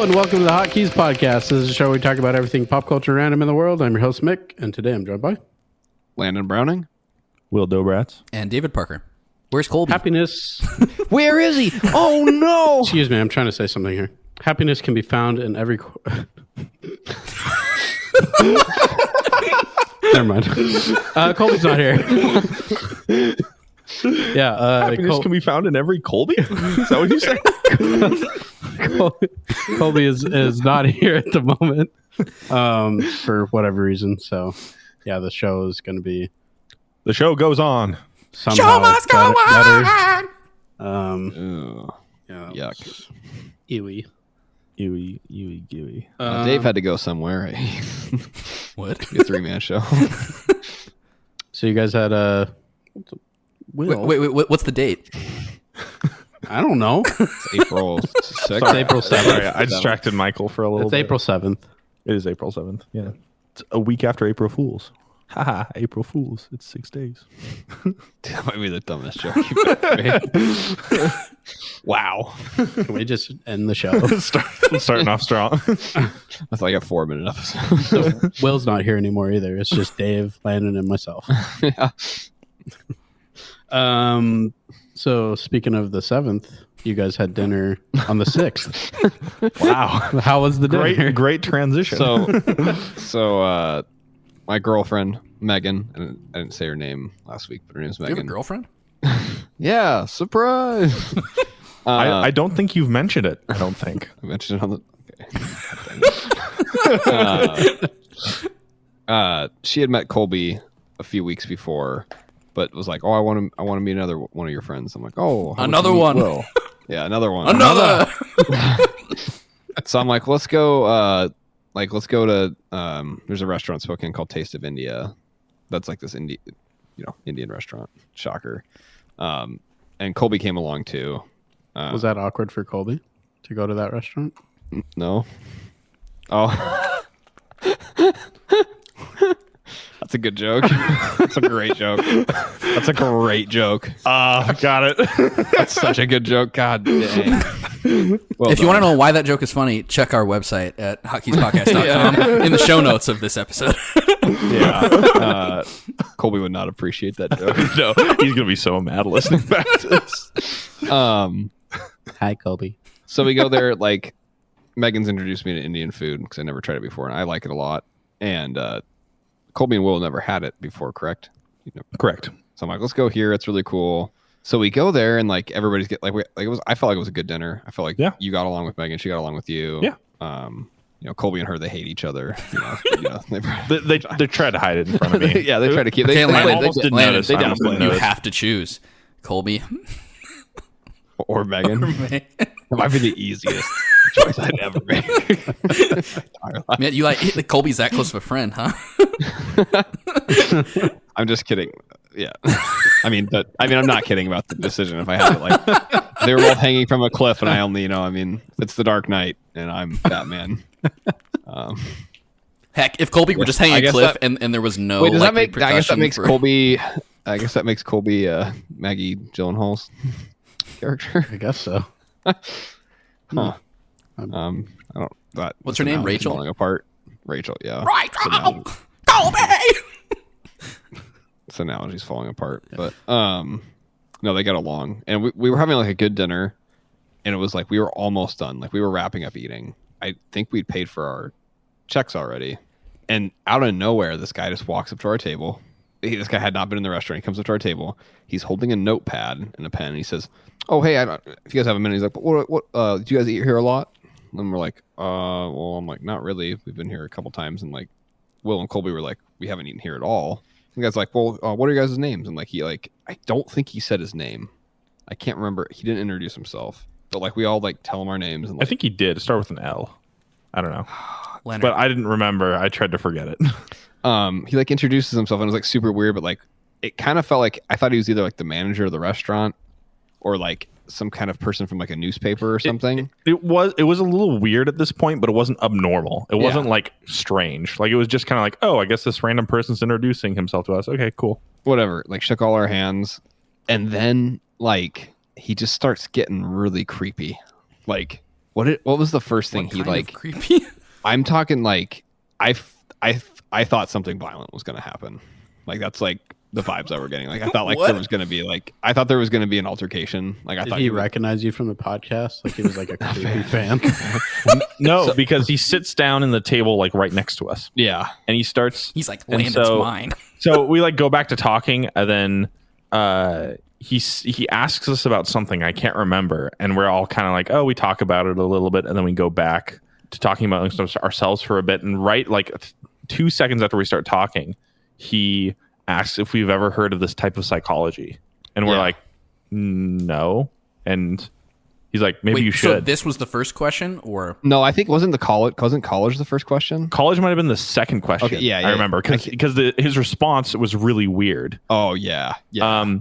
and welcome to the Hot Keys podcast. This is a show where we talk about everything pop culture random in the world. I'm your host, Mick, and today I'm joined by Landon Browning, Wil Dobratz, and David Parker. Where's Colby? Happiness. Where is he? Oh no! Excuse me, I'm trying to say something here. Happiness can be found in every. Never mind. Colby's not here. Yeah, happiness can be found in every Colby. Is that what you said? Colby is not here at the moment for whatever reason. So, yeah, the show is going to be. The show goes on. Somehow Show must go on. Yeah, Yuck. Ewy. Ewy, gooey. Dave had to go somewhere. What? A 3-man show. So you guys had a. Wait, what's the date? I don't know. It's April 6th. It's April 7th. Sorry, I distracted Michael for a little It's bit. April 7th. It is April 7th. Yeah. It's a week after April Fools. Haha, April Fools. It's 6 days. That might be the dumbest joke you've ever made. Wow. Can we just end the show? Starting off strong. That's like a 4-minute episode. So Will's not here anymore either. It's just Dave, Landon, and myself. Yeah. So speaking of the 7th, you guys had dinner on the 6th. Wow. How was the dinner? Great transition. So my girlfriend, Megan, and I didn't say her name last week, but her name's Do you have a Megan. girlfriend? Yeah, surprise. I don't think you've mentioned it. I don't think. I mentioned it on the. Okay. She had met Colby a few weeks before, but was like, "Oh, I want to meet another one of your friends." I'm like, "Oh, how Another much you one. meet Will?" Yeah, another one. Another. So I'm like, let's go. Let's go to. There's a restaurant in Spokane called Taste of India. That's like this Indian restaurant. Shocker. And Colby came along too. Was that awkward for Colby to go to that restaurant? No. Oh. That's a good joke. That's a great joke. That's a great joke. Got it. That's such a good joke. God dang. Well If you want to know why that joke is funny, check our website at hotkeyspodcast.com in the show notes of this episode. Yeah. Colby would not appreciate that joke. No, he's gonna be so mad listening back to this. Hi, Colby. So we go there. Like, Megan's introduced me to Indian food because I never tried it before, and I like it a lot. And Colby and Will never had it before, correct? Correct. So I'm like, let's go here. It's really cool. So we go there, and like everybody's it was. I felt like it was a good dinner. I felt like you got along with Megan. She got along with you. Yeah. Colby and her, they hate each other. They tried to hide it in front of me. Yeah, they try to keep. Okay, I Landon, almost didn't Landon, notice. they I almost didn't you notice. have to choose Colby. Or Megan. That might be the easiest choice I'd ever make. Man, you like Colby's that close of a friend, huh? I'm just kidding. Yeah. I'm not kidding about the decision. If I had it, like, they were both hanging from a cliff, and I only, it's the Dark Knight, and I'm Batman. Heck, if Colby were just hanging a cliff and there was no wait, does that like, make? I guess that repercussion makes for- Colby. I guess that makes Colby Maggie Gyllenhaal's character. I guess so. Huh. I don't. What's her name? Now Rachel? falling apart. Rachel. Yeah. Right, So now- Colby. This analogy's falling apart, but no, they got along, and we were having like a good dinner, and it was like we were almost done. Like we were wrapping up eating. I think we'd paid for our checks already, and out of nowhere, this guy just walks up to our table. This guy had not been in the restaurant. He comes up to our table. He's holding a notepad and a pen. And he says, "Oh, hey, if you guys have a minute," he's like, "What? Do you guys eat here a lot?" And we're like, well, I'm like, not really. We've been here a couple times, and like, Will and Colby were like, we haven't eaten here at all. And the guy's like, well, what are your guys' names? And like, I don't think he said his name. I can't remember. He didn't introduce himself, but like, we all like tell him our names. And like, I think he did. It started with an L. I don't know. Leonard. But I didn't remember. I tried to forget it. he like introduces himself, and it was like super weird, but like, it kind of felt like I thought he was either like the manager of the restaurant or like some kind of person from like a newspaper or something. It was a little weird at this point, but it wasn't abnormal. It wasn't like strange. Like it was just kind of like, oh, I guess this random person's introducing himself to us. Okay, cool. Whatever. Like shook all our hands, and then like he just starts getting really creepy. Like What was the first thing What he kind of like? creepy. I'm talking like I thought something violent was going to happen. Like that's like the vibes I were getting. Like I thought like What? there was going to be like I thought there was going to be an altercation. Like I Did thought he recognize you from the podcast? Like he was like a creepy fan. No, because he sits down in the table like right next to us, Yeah. and he starts. He's like, and Landon's mine. So we like go back to talking, and then he asks us about something I can't remember, and we're all kind of like, oh, we talk about it a little bit, and then we go back to talking about ourselves for a bit, and right like 2 seconds after we start talking, he asks if we've ever heard of this type of psychology, and we're like, no, and he's like, maybe you should. So this was the first question, or No, I think wasn't college the first question? College might have been the second question. Okay, yeah, I remember because his response was really weird. Oh yeah. Yeah.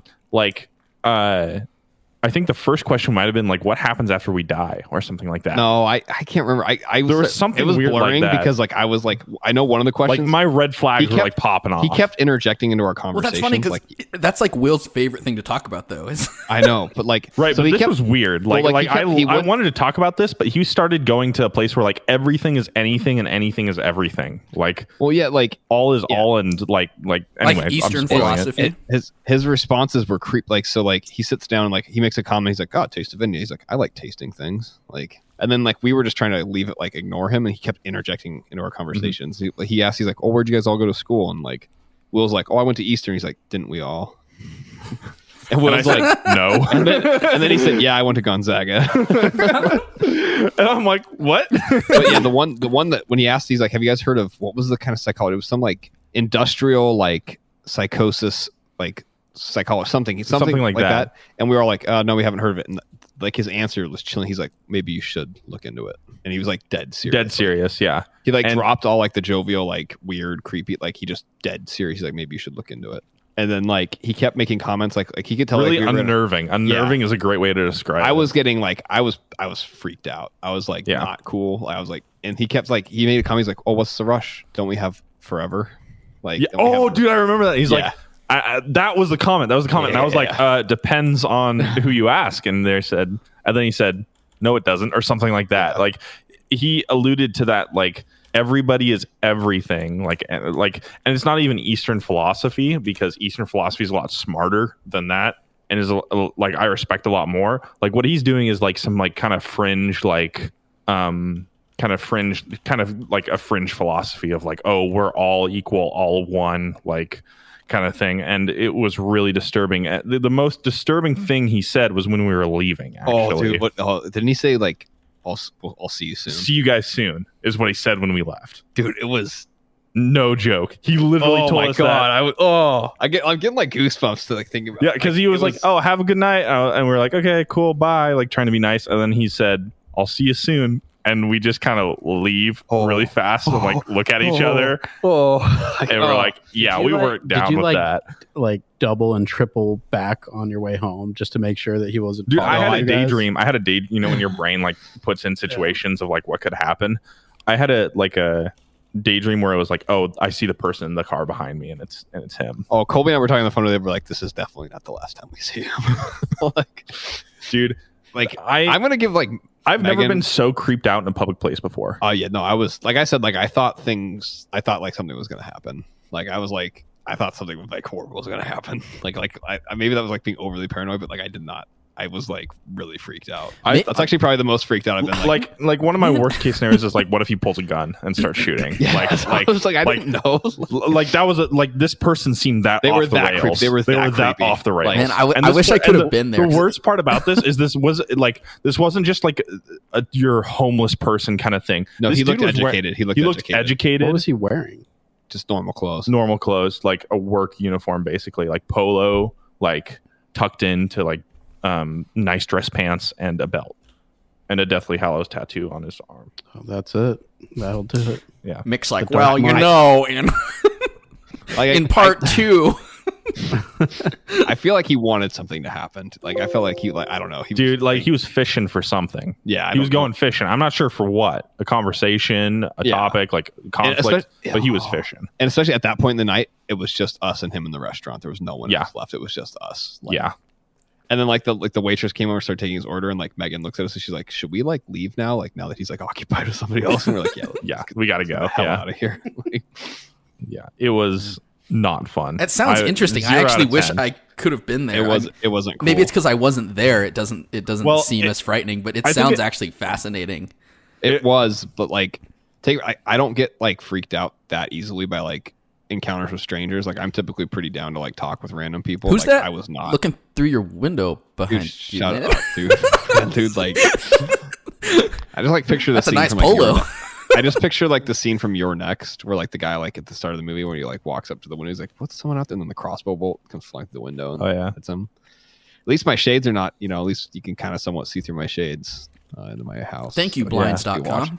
I think the first question might have been like, what happens after we die, or something like that. No, I can't remember. There was something it was weird like blurring that. because like I was like I know one of the questions. Like my red flags He were kept- like popping off. he kept interjecting into our well, conversation. that's funny because like, that's like Will's favorite thing to talk about, though. Is I know, but like Right, so but he this kept, was weird. Well, Like, like, he I would- wanted to talk about this, but he started going to a place where like everything is anything and anything is everything. Like Well, yeah, like all is all, and like anyway, I'm Eastern spoiling it. philosophy. his responses were creep. Like so, like he sits down and like he makes a comment. He's like, "God, taste of India." He's like, "I like tasting things." Like, and then like we were just trying to leave it, like ignore him, and he kept interjecting into our conversations. He asked, he's like, "Oh, where'd you guys all go to school?" And like Will's like, "Oh, I went to Eastern." He's like, "Didn't we all?" And Will's like, No. and then he said, "Yeah, I went to Gonzaga." And I'm like, what? But yeah, the one that when he asked, he's like, "Have you guys heard of what was the kind of psychology?" It was some like industrial like psychosis, like psychology, something like that. And we were all like, "No, we haven't heard of it." And like his answer was chilling. He's like, "Maybe you should look into it." And he was like dead serious. Dead serious, yeah. He like And- dropped all like the jovial, like weird, creepy. Like he just dead serious. He's like, "Maybe you should look into it." And then like he kept making comments, like he could tell. Really like, we were unnerving. Unnerving is a great way to describe I it. was getting like I was freaked out. I was like not cool. I was like, and he kept like he made a comment. He's like, "Oh, what's the rush? Don't we have forever?" Like, Yeah. don't we Oh, have- dude, I remember that. He's Yeah. like, that was the comment. That was the comment. And I was like, depends on who you ask. And and then he said, no, it doesn't, or something like that. Yeah. Like he alluded to that, like everybody is everything. And it's not even Eastern philosophy, because Eastern philosophy is a lot smarter than that. And is like, I respect a lot more. Like what he's doing is like some like kind of fringe, like, kind of like a fringe philosophy of like, oh, we're all equal, all one, like kind of thing. And it was really disturbing. The most disturbing thing he said was when we were leaving, actually. Oh, dude, didn't he say like, I'll see you soon? See you guys soon is what he said when we left. Dude, it was no joke. He literally told us that. I'm getting like goosebumps to like think about. Yeah, because he was like, oh, have a good night. And we're like, okay, cool, bye. Like trying to be nice. And then he said, I'll see you soon. And we just kind of leave really fast and like look at each other. And we're like, yeah, we weren't down with that. Like double and triple back on your way home just to make sure that he wasn't. Dude, I had a following you guys? daydream. I had a day, when your brain like puts in situations of like what could happen. I had a daydream where it was like, oh, I see the person in the car behind me, and it's him. Oh, Colby and I were talking on the phone. They were like, this is definitely not the last time we see him. Like, dude, like I'm gonna give like. I've never been so creeped out in a public place before. Oh yeah, no, I was like I said, like I thought like something was gonna happen. Like I was like I thought something like horrible was gonna happen. Like I maybe that was like being overly paranoid, but like I did not. I was like really freaked out. That's actually probably the most freaked out I've been. Like one of my worst case scenarios is like, what if he pulls a gun and starts shooting? I was like, I didn't know. Like that was like this person seemed that They off were the that rails. creepy. They were that creepy. off the rails. Man, I wish I could have been there. The worst part about this is this wasn't just like your homeless person kind of thing. No, this he looked dude was educated. He looked educated. What was he wearing? Just normal clothes. Normal clothes, like a work uniform, basically, like polo, like tucked into like nice dress pants and a belt and a Deathly Hallows tattoo on his arm. Oh, that's it. That'll do it. Yeah. Mick's like, The Dark in Like, in part 2. I feel like he wanted something to happen. Like I felt like he like I don't know. He was fishing for something. Yeah, he was going fishing. I'm not sure for what. A conversation, a topic, like conflict, but he was fishing. And especially at that point in the night, it was just us and him in the restaurant. There was no one else left. It was just us. Like, yeah. And then like the waitress came over, started taking his order, and like Megan looks at us and she's like, "Should we like leave now? Like now that he's like occupied with somebody else?" And we're like, Yeah, we got to go. hell out of here. Like, Yeah, it was not fun. That sounds interesting. I 0 out actually of wish 10. I could have been there. it wasn't cool. Maybe it's because I wasn't there. It doesn't Well, seem as frightening, but it I think sounds it- actually fascinating. It was, but like I don't get like freaked out that easily by like encounters with strangers. Like I'm typically pretty down to like talk with random people. Who's like, that? I was not. Looking through your window behind Dude, you. shut up, dude. That dude, like, I just like picture the That's a scene nice from, like, polo. I just picture like the scene from Your Next, where like the guy like at the start of the movie where he like walks up to the window, he's like, "What's someone out there?" And then the crossbow bolt comes flying through the window. And Oh, yeah. hits him. At least my shades are not, at least you can kind of somewhat see through my shades into my house. Thank you, So, blinds.com.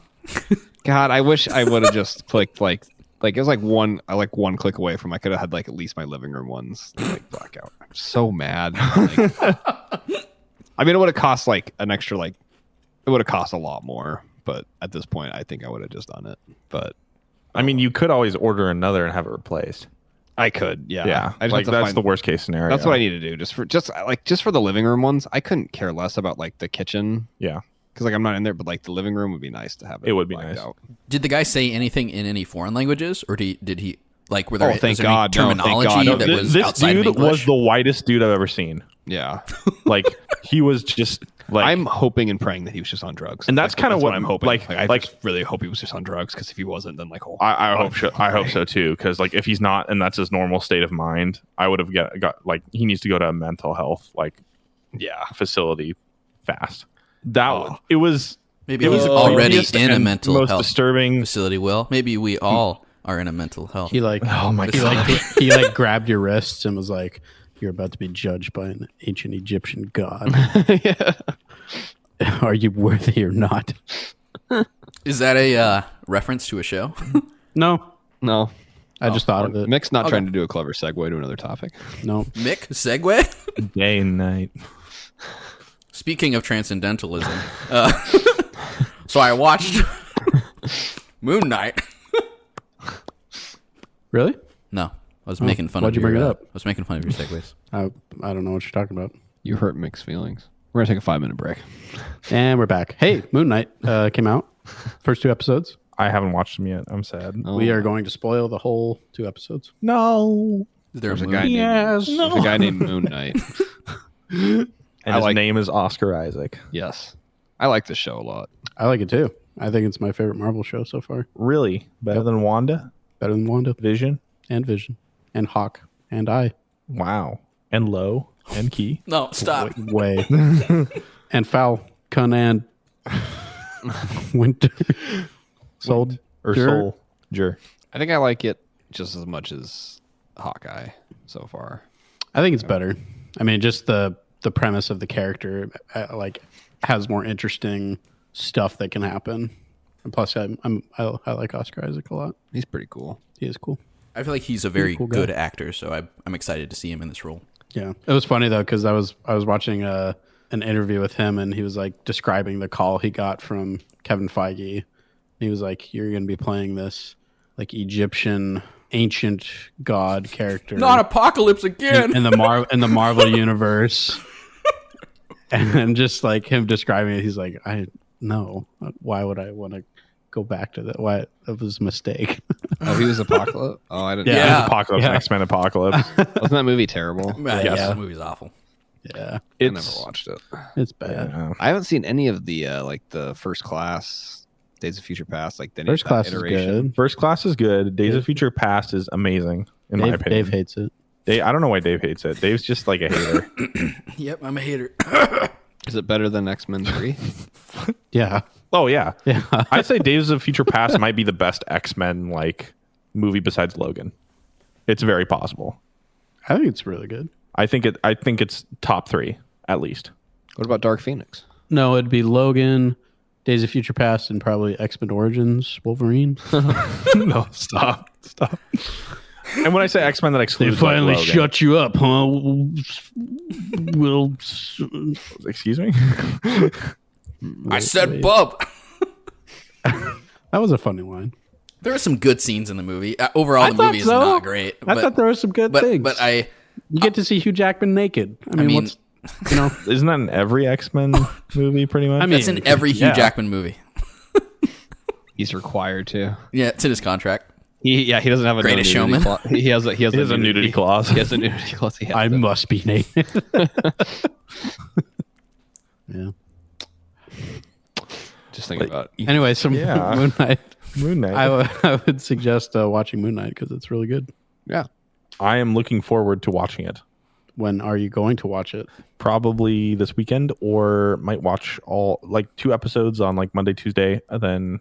God, I wish I would have just clicked like it was like one click away from I could have had like at least my living room ones like blackout. I'm so mad. Like, I mean, it would have cost like an extra it would have cost a lot more. But at this point, I think I would have just done it. But I mean, you could always order another and have it replaced. I could, yeah. Yeah, I just like have to that's the worst case scenario. That's what I need to do. Just for the living room ones, I couldn't care less about like the kitchen. Yeah, because like I'm not in there, but like the living room would be nice to have. It would be blacked nice. out. Did the guy say anything in any foreign languages, or did he like? Were there, Oh, thank was there any God. No, thank terminology God. that No, was this outside of dude English? was the whitest dude I've ever seen. Yeah, Like he was just like I'm hoping and praying that he was just on drugs, And that's kinda what I'm hoping. like- I like- just really hope he was just on drugs, because if he wasn't, then like I hope so too, because like if he's not and that's his normal state of mind, I would have got like he needs to go to a mental health yeah. facility fast. That Oh. it was. Maybe it he's was already creepiest in a and mental most health disturbing. facility. Will maybe we all are in a mental health. He like Oh my he God. he like grabbed your wrists and was like, "You're about to be judged by an ancient Egyptian god. Yeah. Are you worthy or not?" Is that a reference to a show? No, No, I just thought of it. Mick's not Okay. trying to do a clever segue to another topic. No, Mick, segue. Day and night. Speaking of transcendentalism, so I watched Moon Knight. really? No, I was making fun why'd of you bring your, it up? I was making fun of your segues. I don't know what you're talking about. You hurt Mick's feelings. We're gonna take a 5-minute break. And we're back. Hey, Moon Knight came out. First 2 episodes. I haven't watched them yet. I'm sad. We are going to spoil the whole 2 episodes. No. Is there a There's a moon? guy named Yes. There's a guy named Moon Knight. And I his like- name is Oscar Isaac. Yes, I like this show a lot. I like it too. I think it's my favorite Marvel show so far. Really? Better than Wanda? Better than Wanda Vision? and Vision and Hawk and I. Wow. And Low and Key. No, stop. Way. And Falcon and Winter. Sold. Or Sure. Soldier. I think I like it just as much as Hawkeye so far. I think it's better. I mean, just the premise of the character like has more interesting stuff that can happen. And plus, I like Oscar Isaac a lot. He's pretty cool. He is cool. I feel like he's a very cool guy. good actor, so I'm excited to see him in this role. Yeah, it was funny though because I was watching an interview with him and he was like describing the call he got from Kevin Feige. He was like, "You're going to be playing this like Egyptian ancient god character Not Apocalypse again. in the Marvel universe." And just like him describing it, he's like, "I no, why would I want to go back to that? Why that was a mistake." Oh, he was Apocalypse. Oh, I didn't. Yeah. Yeah. Apocalypse, Yeah. X-Men Apocalypse. Wasn't that movie terrible? Yeah, Yes. this movie's awful. Yeah, I never watched it. it's bad. Yeah. I haven't seen any of the like the First Class, Days of Future Past, like the First Class is iteration. good. First Class is good. Days Yeah. of Future Past is amazing, in my Dave opinion. hates it. I don't know why Dave hates it. Dave's just like a hater. Yep, I'm a hater. Is it better than X-Men 3? Yeah, Oh, yeah. yeah. I'd say Days of Future Past might be the best X-Men like movie besides Logan. It's very possible. I think it's really good. I think it's top 3 at least. What about Dark Phoenix? No, it'd be Logan, Days of Future Past, and probably X-Men Origins Wolverine. No, stop. And when I say X-Men, that They excludes finally like, Logan. shut you up, huh? Will. Excuse me. I said bub. That was a funny line. There were some good scenes in the movie. Overall, I the thought movie is so. not great. I thought there were some good things. But I You get to see Hugh Jackman naked. I mean, mean, what's You know, Isn't that in every X-Men movie pretty much? I mean, That's in every Hugh Jackman movie. He's required to. Yeah, it's in his contract. He doesn't have a Greatest no nudity Showman. clause. He has a nudity clause. He has a nudity clause. I must be naked. Yeah. Just think about it. Anyway, so Yeah. Moon Knight. Moon Knight. I would suggest watching Moon Knight because it's really good. Yeah. I am looking forward to watching it. When are you going to watch it? Probably this weekend, or might watch all 2 episodes on Monday, Tuesday, and then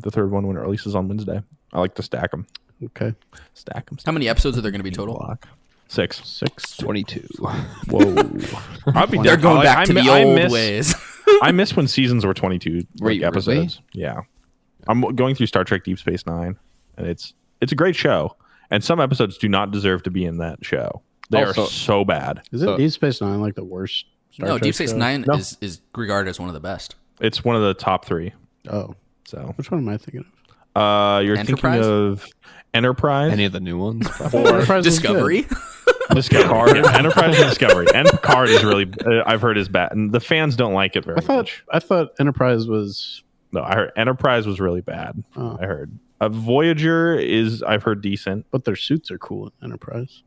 the third one when it releases on Wednesday. I like to stack them. Okay. Stack them. How many episodes are there going to be total? 6. 22. Whoa. I'll be They're down. going back to the old ways. I miss when seasons were 22 Wait, episodes. really? Yeah. I'm going through Star Trek Deep Space Nine, and it's a great show. And some episodes do not deserve to be in that show. They are so bad. Is it Deep Space Nine like the worst Star Trek Deep Space show? Nine No. is regarded as one of the best. It's one of the top 3. Oh, So which one am I thinking of? you're Enterprise? thinking of Enterprise, Any of the new ones? Enterprise was Discovery. Discovery, Enterprise, and Discovery, and Picard is really I've heard is bad, and the fans don't like it very much. I thought Enterprise was. No, I heard Enterprise was really bad. Oh. I heard Voyager is I've heard decent. But their suits are cool in Enterprise.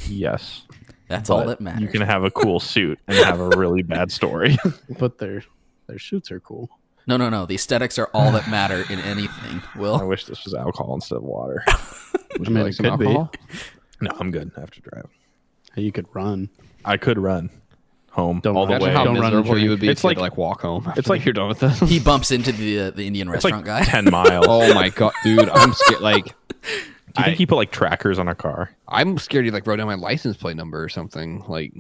Yes, That's all but that matters. you can have a cool suit and have a really bad story. But their suits are cool. No. The aesthetics are all that matter in anything. I Will. wish this was alcohol instead of water. Would I mean, like it some could be. alcohol? No, I'm good. I have to drive. Hey, you could run. I could run home Don't all the Imagine way. how Don't run and miserable you drink. would be It's if you had like- to walk home. it's It's like- like you're done with this. He bumps into the Indian It's restaurant guy. 10 miles. Oh my god, dude! I'm scared. Like, Do you think he put trackers on a car? I'm scared he wrote down my license plate number or something. Like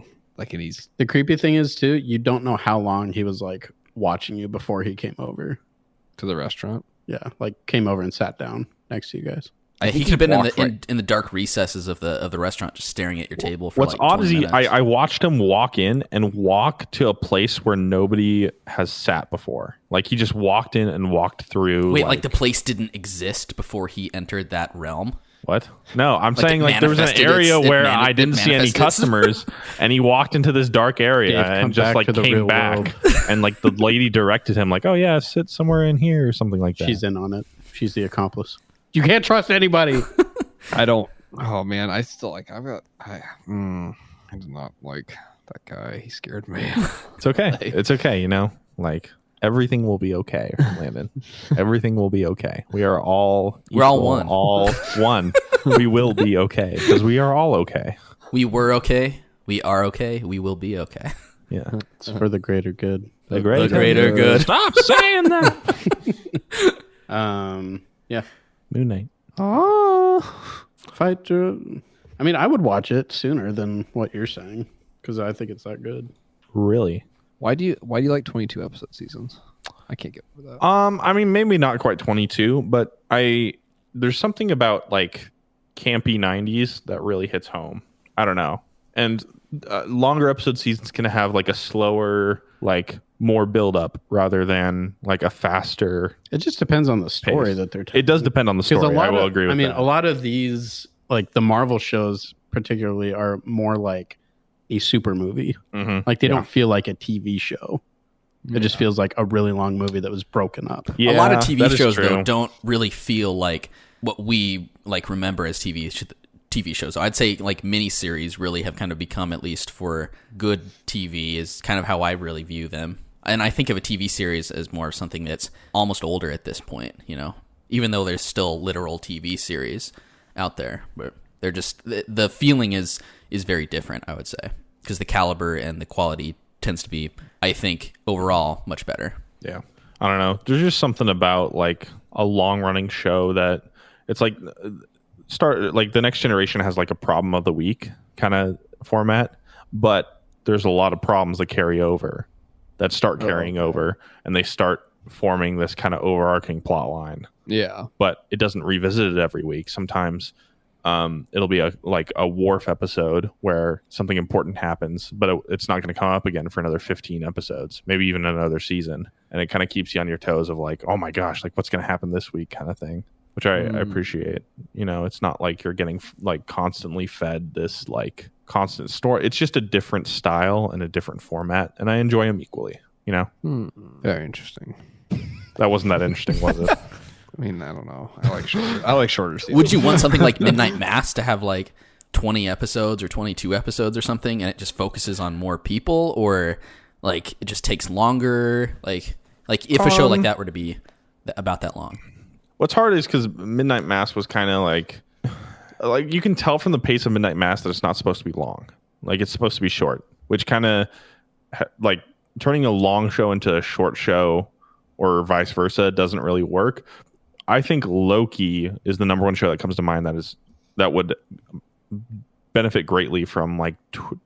and he's The creepy thing is too, you don't know how long he was watching you before he came over. to the restaurant. Yeah, came over and sat down next to you guys. He think could have been in walked the in the dark recesses of the restaurant, just staring at your table for What's odd 20 is minutes. I watched him walk in and walk to a place where nobody has sat before. He just walked in and walked through. Wait, the place didn't exist before he entered that realm? What? No, I'm saying it there was an manifested area its- it where mani- I didn't it see any manifested customers, and he walked into this dark area Yeah, come and just back to the came real back, world. and the lady directed him oh yeah, sit somewhere in here or something like that. She's in on it. She's the accomplice. You can't trust anybody. I don't. Oh man, I still I did not like that guy. He scared me. It's okay. It's okay. Everything will be okay, Landon. Everything will be okay. We are all We're all equal, one. All one. We will be okay because we are all okay. We were okay. We are okay. We will be okay. Yeah. It's for the greater good. The greater, greater good. Stop saying that. Yeah. Moon Knight. Fight. I mean, I would watch it sooner than what you're saying because I think it's that good. Really? Why do you like 22 episode seasons? I can't get over that. I mean, maybe not quite 22, but there's something about campy 90s that really hits home. I don't know. And longer episode seasons can have a slower, more build up rather than a faster. It just depends on the story Pace. that they're telling. It does depend on the 'Cause story. I will agree with that. a lot of these, the Marvel shows particularly, are more like a super movie. Mhm. They don't feel like a TV show. It just feels like a really long movie that was broken up. Yeah, A lot of TV that is shows true. though don't really feel like what we remember as TV shows. I'd say miniseries really have kind of become, at least for good TV, is kind of how I really view them. And I think of a TV series as more of something that's almost older at this point, even though there's still literal TV series out there, but they're just the feeling is very different, I would say, because the caliber and the quality tends to be, I think, overall much better. Yeah. I don't know. There's just something about a long running show that it's the Next Generation has a problem of the week kind of format, but there's a lot of problems that carry over that start carrying over, and they start forming this kind of overarching plot line. Yeah. But it doesn't revisit it every week. Sometimes it'll be a Worf episode where something important happens, but it's not going to come up again for another 15 episodes, maybe even another season. And it kind of keeps you on your toes of oh my gosh, what's going to happen this week kind of thing, which I appreciate. It's not like you're getting constantly fed this constant story. It's just a different style and a different format, and I enjoy them equally. You know, Very interesting. that wasn't that interesting, was it? I mean, I don't know. I like shorter seasons. Would you want something like Midnight Mass to have like 20 episodes or 22 episodes or something, and it just focuses on more people, or like it just takes longer? Like if a show like that were to be about that long. What's hard is because Midnight Mass was kind of like you can tell from the pace of Midnight Mass that it's not supposed to be long. Like it's supposed to be short, which kind of like turning a long show into a short show or vice versa doesn't really work. I think Loki is the number one show that comes to mind that would benefit greatly from like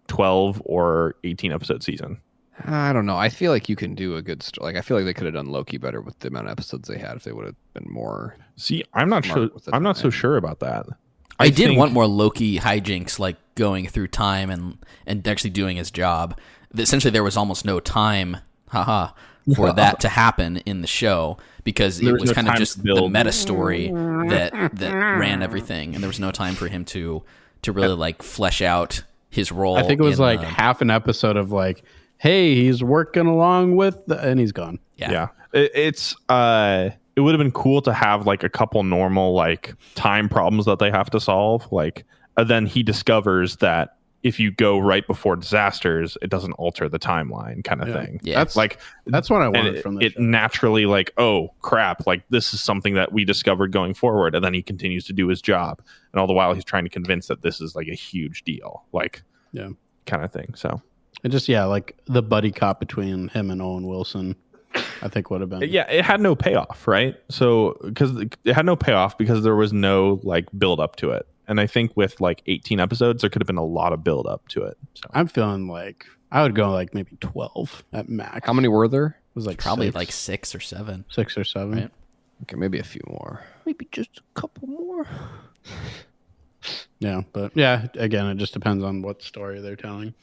12 or 18 episode season. I don't know. I feel like you can do a good like. I feel like they could have done Loki better with the amount of episodes they had if they would have been more. See, I'm not sure. I'm not so sure about that. I did want more Loki hijinks, like going through time and actually doing his job. Essentially, there was almost no time, for that to happen in the show because it was kind of just the meta story that ran everything, and there was no time for him to really like flesh out his role. I think it was like half an episode of like, hey, he's working along with, and he's gone. Yeah. It would have been cool to have like a couple normal like time problems that they have to solve. Like, and then he discovers that if you go right before disasters, it doesn't alter the timeline, kind of thing. Yeah, that's what I wanted from this. It naturally like, oh crap, like this is something that we discovered going forward, and then he continues to do his job, and all the while he's trying to convince that this is like a huge deal, like kind of thing. So. It just like the buddy cop between him and Owen Wilson, I think would have been. Yeah, it had no payoff, right? So because it had no payoff because there was no like build up to it, and I think with like 18 episodes, there could have been a lot of build up to it. So I'm feeling like I would go like maybe 12 at max. How many were there? It was like probably like 6 or 7. 6 or 7. Right? Okay, maybe a few more. Maybe just a couple more. Yeah, but again, it just depends on what story they're telling.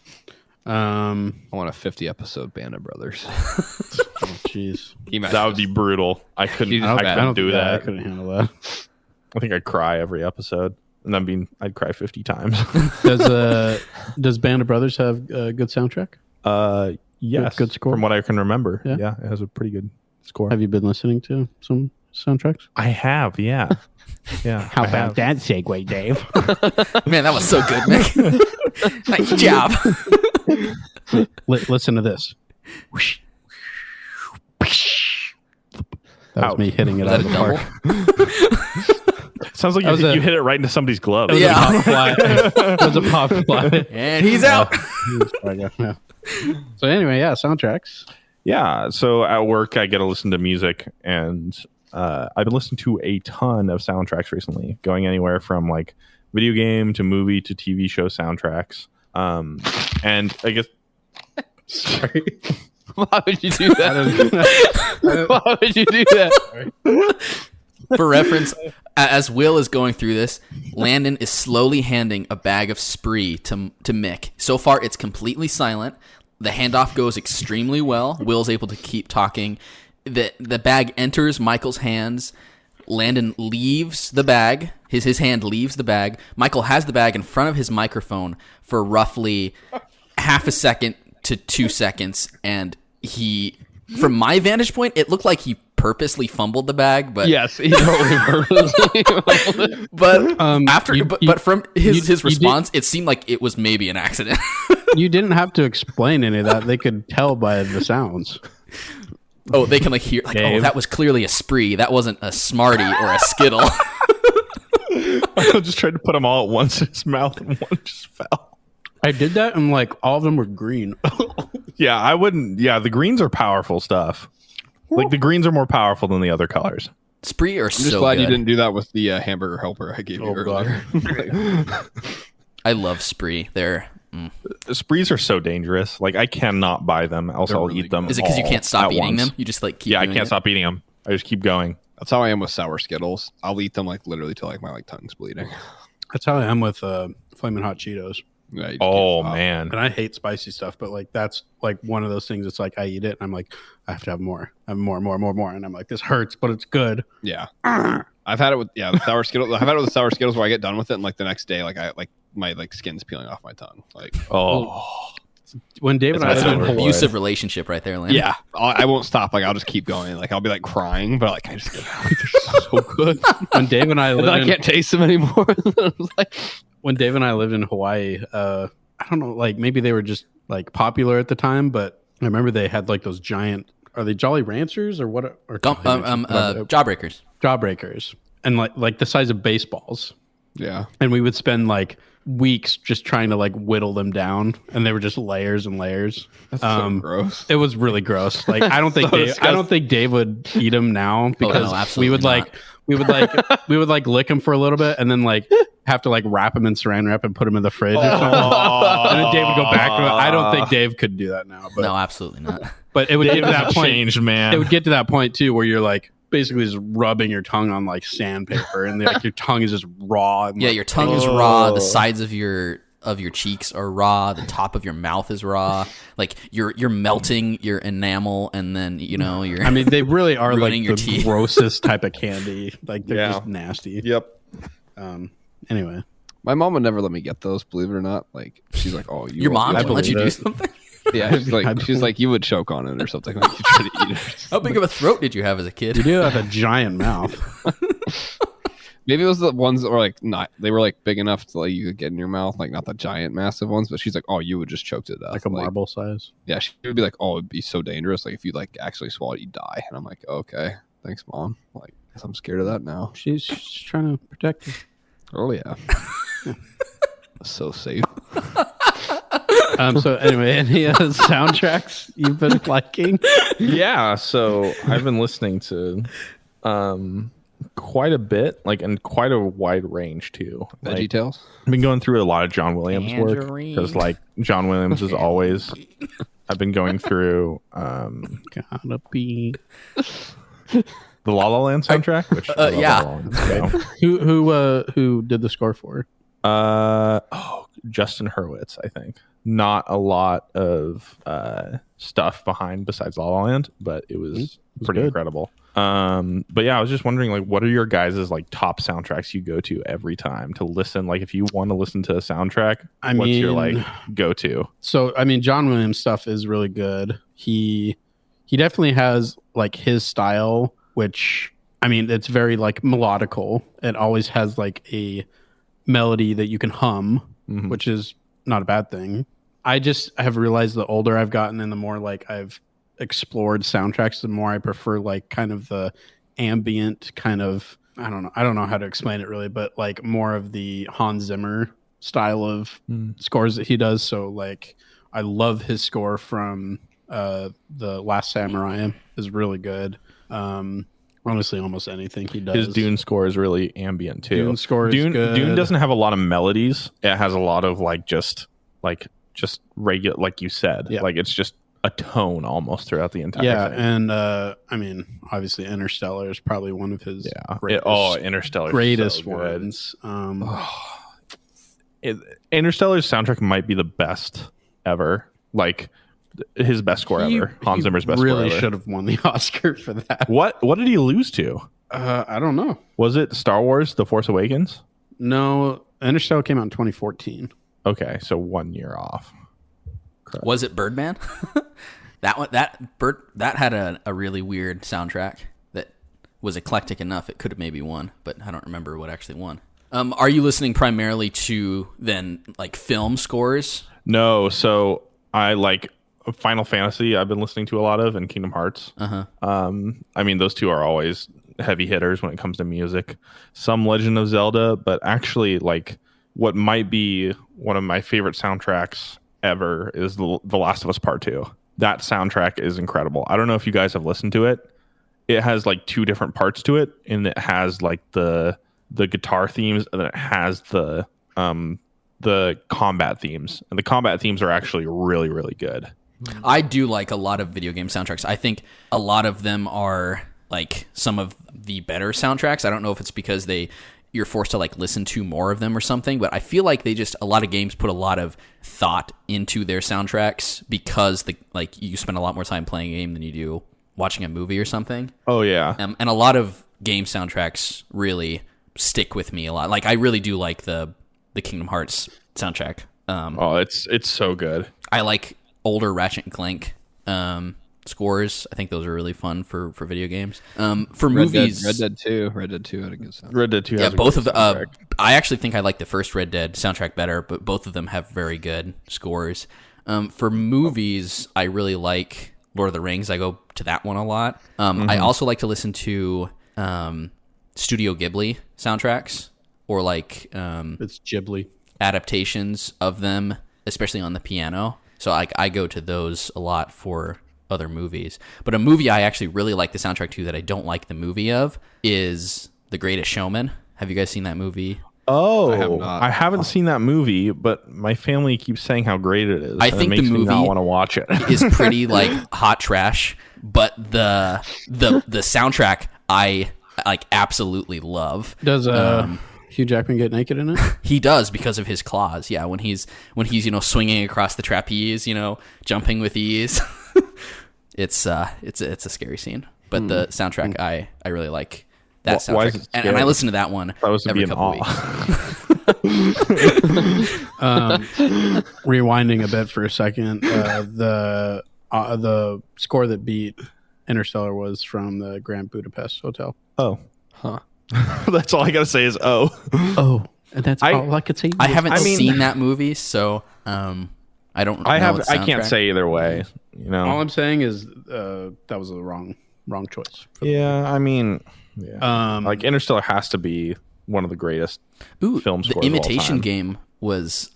I want a 50 episode Band of Brothers. Oh, jeez. That would be brutal. I couldn't do that. I couldn't handle that. I think I'd cry every episode, and I'd cry 50 times. Does Band of Brothers have a good soundtrack? Yes, good score. From what I can remember, yeah, it has a pretty good score. Have you been listening to some soundtracks? I have, yeah. How about that segue, Dave? Man, that was so good, Mick. Nice job. Listen to this. That was me hitting it out of the park. Sounds like you hit it right into somebody's glove. That was a pop fly. And he's out. So anyway, soundtracks. Yeah, so at work I get to listen to music, and I've been listening to a ton of soundtracks recently, going anywhere from like video game to movie to TV show soundtracks. And I guess, sorry, why would you do that? Why would you do that? For reference, as Will is going through this, Landon is slowly handing a bag of Spree to Mick. So far, it's completely silent. The handoff goes extremely well. Will's able to keep talking. The bag enters Michael's hands. Landon leaves the bag. His hand leaves the bag. Michael has the bag in front of his microphone for roughly half a second to 2 seconds, and he, from my vantage point, it looked like he purposely fumbled the bag, but yes, he totally purposely fumbled it. But but from his response, it seemed like it was maybe an accident. You didn't have to explain any of that. They could tell by the sounds. Oh, they can like hear like, oh, that was clearly a Spree. That wasn't a Smartie or a Skittle. I just tried to put them all at once in his mouth, and one just fell. I did that, and like all of them were green. Yeah, I wouldn't. Yeah, the greens are powerful stuff. Like the greens are more powerful than the other colors. Spree are so good. I'm just glad you didn't do that with the hamburger helper I gave you earlier. I love Spree. They're Sprees are so dangerous. Like I cannot buy them, else I'll eat them. Is it because you can't stop eating them? You just like keep. Yeah, I can't stop eating them. I just keep going. That's how I am with sour Skittles. I'll eat them like literally till like my like tongue's bleeding. That's how I am with Flamin' Hot Cheetos. Yeah, oh man, and I hate spicy stuff, but like that's like one of those things. It's like I eat it, and I'm like, I have to have more, and I'm like, this hurts, but it's good. Yeah, I've had it with the sour Skittles. I've had it with the sour Skittles where I get done with it, and like the next day, like I like my like skin's peeling off my tongue. Like, when David and I That's lived an in abusive relationship right there, Landon. yeah, I won't stop. Like, I'll just keep going. Like, I'll be like crying, but like I just they're so good. when Dave and I And lived then I in, can't taste them anymore. I was like, when Dave and I lived in Hawaii, I don't know, like maybe they were just like popular at the time, but I remember they had like those giant. Are they Jolly Ranchers or what? Or Jawbreakers. Jawbreakers, and like the size of baseballs. yeah. And we would spend like weeks just trying to like whittle them down, and they were just layers and layers. That's so gross. It was really gross. Like I don't think I don't think Dave would eat them now because we would absolutely we would like lick them for a little bit and then like have to like wrap them in saran wrap and put them in the fridge or something. And then Dave would go back to it. I don't think Dave could do that now. But, No, absolutely not. but it would get to that point. Changed, man. It would get to that point too where you're like basically just rubbing your tongue on like sandpaper and like your tongue is just raw. And, Yeah, like, your tongue is raw. The sides of your cheeks are raw. The top of your mouth is raw. Like you're melting your enamel, and then you're. I mean, they really are like ruining your the teeth. grossest type of candy. Like they're just nasty. Yep. Anyway, My mom would never let me get those. Believe it or not, like she's like, "Oh, your mom I would let you believe do it. something. yeah." She's like, "You would choke on it or something. Like you try to eat it." How big of a throat did you have as a kid? you do have a giant mouth. Maybe it was the ones that were like not. They were like big enough to like you could get in your mouth, like not the giant, massive ones. But she's like, "Oh, you would just choke to death, Like a marble size. Yeah, she would be like, "Oh, it'd be so dangerous. Like if you like actually swallow it, you die." And I'm like, "Okay, thanks, mom. Like, guess I'm scared of that now." She's trying to protect you. Oh yeah, so safe. So anyway, any soundtracks you've been liking? Yeah, so I've been listening to quite a bit, like, and quite a wide range too. Veggie Like, Tales. I've been going through a lot of John Williams work Tangerine. because, like, John Williams is always. I've been going through Gotta be. the La La Land soundtrack, which I love yeah. La La Land, Who did the score for? Justin Hurwitz, I think. Not a lot of stuff behind besides La La Land, but it was pretty good. incredible. But yeah, I was just wondering, like, what are your guys' like top soundtracks you go to every time to listen? Like, if you want to listen to a soundtrack, what's your like go to? So I mean, John Williams stuff is really good. He definitely has like his style, which I mean, it's very like melodical. It always has like a melody that you can hum, which is not a bad thing. I have realized the older I've gotten and the more like I've explored soundtracks, the more I prefer like kind of the ambient kind of, I don't know how to explain it really, but like more of the Hans Zimmer style of scores that he does. So like I love his score from The Last Samurai is really good. Honestly, almost anything he does. His Dune score is really ambient too. Dune score is good. Dune doesn't have a lot of melodies. It has a lot of like just regular, like you said. Yeah. Like it's just a tone almost throughout the entire thing. And I mean, obviously, Interstellar is probably one of his Interstellar, greatest so good. ones. Interstellar's soundtrack might be the best ever. Like his best score ever. Hans Zimmer's best score ever. Really should have won the Oscar for that. What did he lose to? I don't know. Was it Star Wars: The Force Awakens? No, Interstellar came out in 2014. Okay, so 1 year off. Correct. Was it Birdman? that had a really weird soundtrack that was eclectic enough. It could have maybe won, but I don't remember what actually won. Are you listening primarily to then like film scores? No, so I like Final Fantasy. I've been listening to a lot of, and Kingdom Hearts. I mean, those two are always heavy hitters when it comes to music. Some Legend of Zelda, but actually, like what might be one of my favorite soundtracks ever is The Last of Us Part 2. That soundtrack is incredible. I don't know if you guys have listened to it. It has like two different parts to it, and it has like the guitar themes, and then it has the combat themes. And the combat themes are actually really, really good. I do like a lot of video game soundtracks. I think a lot of them are like some of the better soundtracks. I don't know if it's because you're forced to like listen to more of them or something, but I feel like a lot of games put a lot of thought into their soundtracks because you spend a lot more time playing a game than you do watching a movie or something. Oh yeah. And a lot of game soundtracks really stick with me a lot. Like I really do like the the Kingdom Hearts soundtrack. It's so good. I like older Ratchet and Clank scores. I think those are really fun for video games. For movies, Red Dead 2 had a good sound. Red Dead 2 has yeah, a both great of the. soundtrack. I actually think I like the first Red Dead soundtrack better, but both of them have very good scores. For movies, I really like Lord of the Rings. I go to that one a lot. I also like to listen to Studio Ghibli soundtracks or like It's Ghibli. adaptations of them, especially on the piano. So I go to those a lot for other movies. But a movie I actually really like the soundtrack to that I don't like the movie of is The Greatest Showman. Have you guys seen that movie? Oh, I have not. I haven't seen that movie, but my family keeps saying how great it is. I think it makes the me not movie want to watch it. is pretty like hot trash, but the soundtrack I like absolutely love. Does Hugh Jackman get naked in it? He does because of his claws. Yeah, when he's swinging across the trapeze, jumping with ease. It's a scary scene, but the soundtrack I really like that soundtrack, why is it and I listen to that one That was to every be in couple awe. weeks. Rewinding a bit for a second, the score that beat Interstellar was from the Grand Budapest Hotel. Oh, Huh. that's all I gotta say is oh. Oh, and that's all I could say. I haven't I mean- seen that movie, so I don't. I know have. its I can't soundtrack. say either way. All I'm saying is that was the wrong choice. Yeah, I mean, yeah. Like Interstellar has to be one of the greatest Ooh, film the scores of all Imitation time. Game was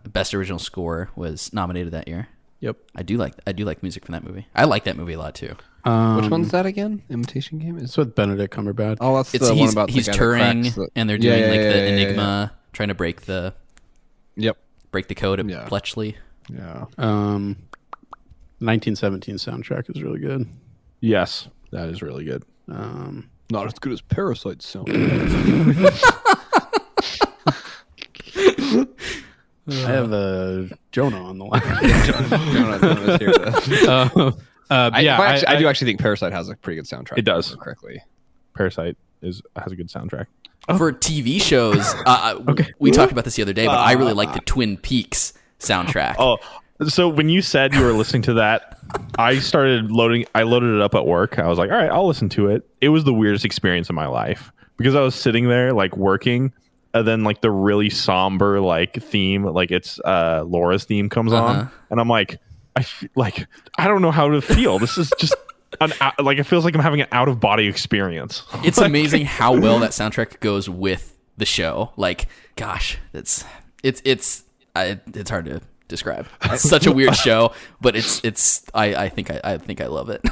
best original score was nominated that year. Yep. I do like music from that movie. I like that movie a lot too. Which one's that again? Imitation Game? It's with Benedict Cumberbatch. Oh, that's It's the one about he's the guy that touring cracks the- and they're doing Yeah, like yeah, the yeah, yeah, Enigma, trying to break the code at Yeah. Bletchley. Yeah. 1917 soundtrack is really good. Yes, that is really good. Not as good as Parasite sound. I have Jonah on the line. Jonah's here to- I do actually think Parasite has a pretty good soundtrack. It does. if I remember correctly. Parasite has a good soundtrack. For TV shows, we talked about this the other day, but I really like the Twin Peaks soundtrack. Oh, so when you said you were listening to that, I loaded it up at work. I was like, all right, I'll listen to it. It was the weirdest experience of my life because I was sitting there like working, and then like the really somber like theme, like it's Laura's theme comes on, and I'm like, I don't know how to feel. This is just it feels like I'm having an out of body experience. It's amazing how well that soundtrack goes with the show. Like, gosh, it's hard to describe. It's such a weird show, but I think I love it.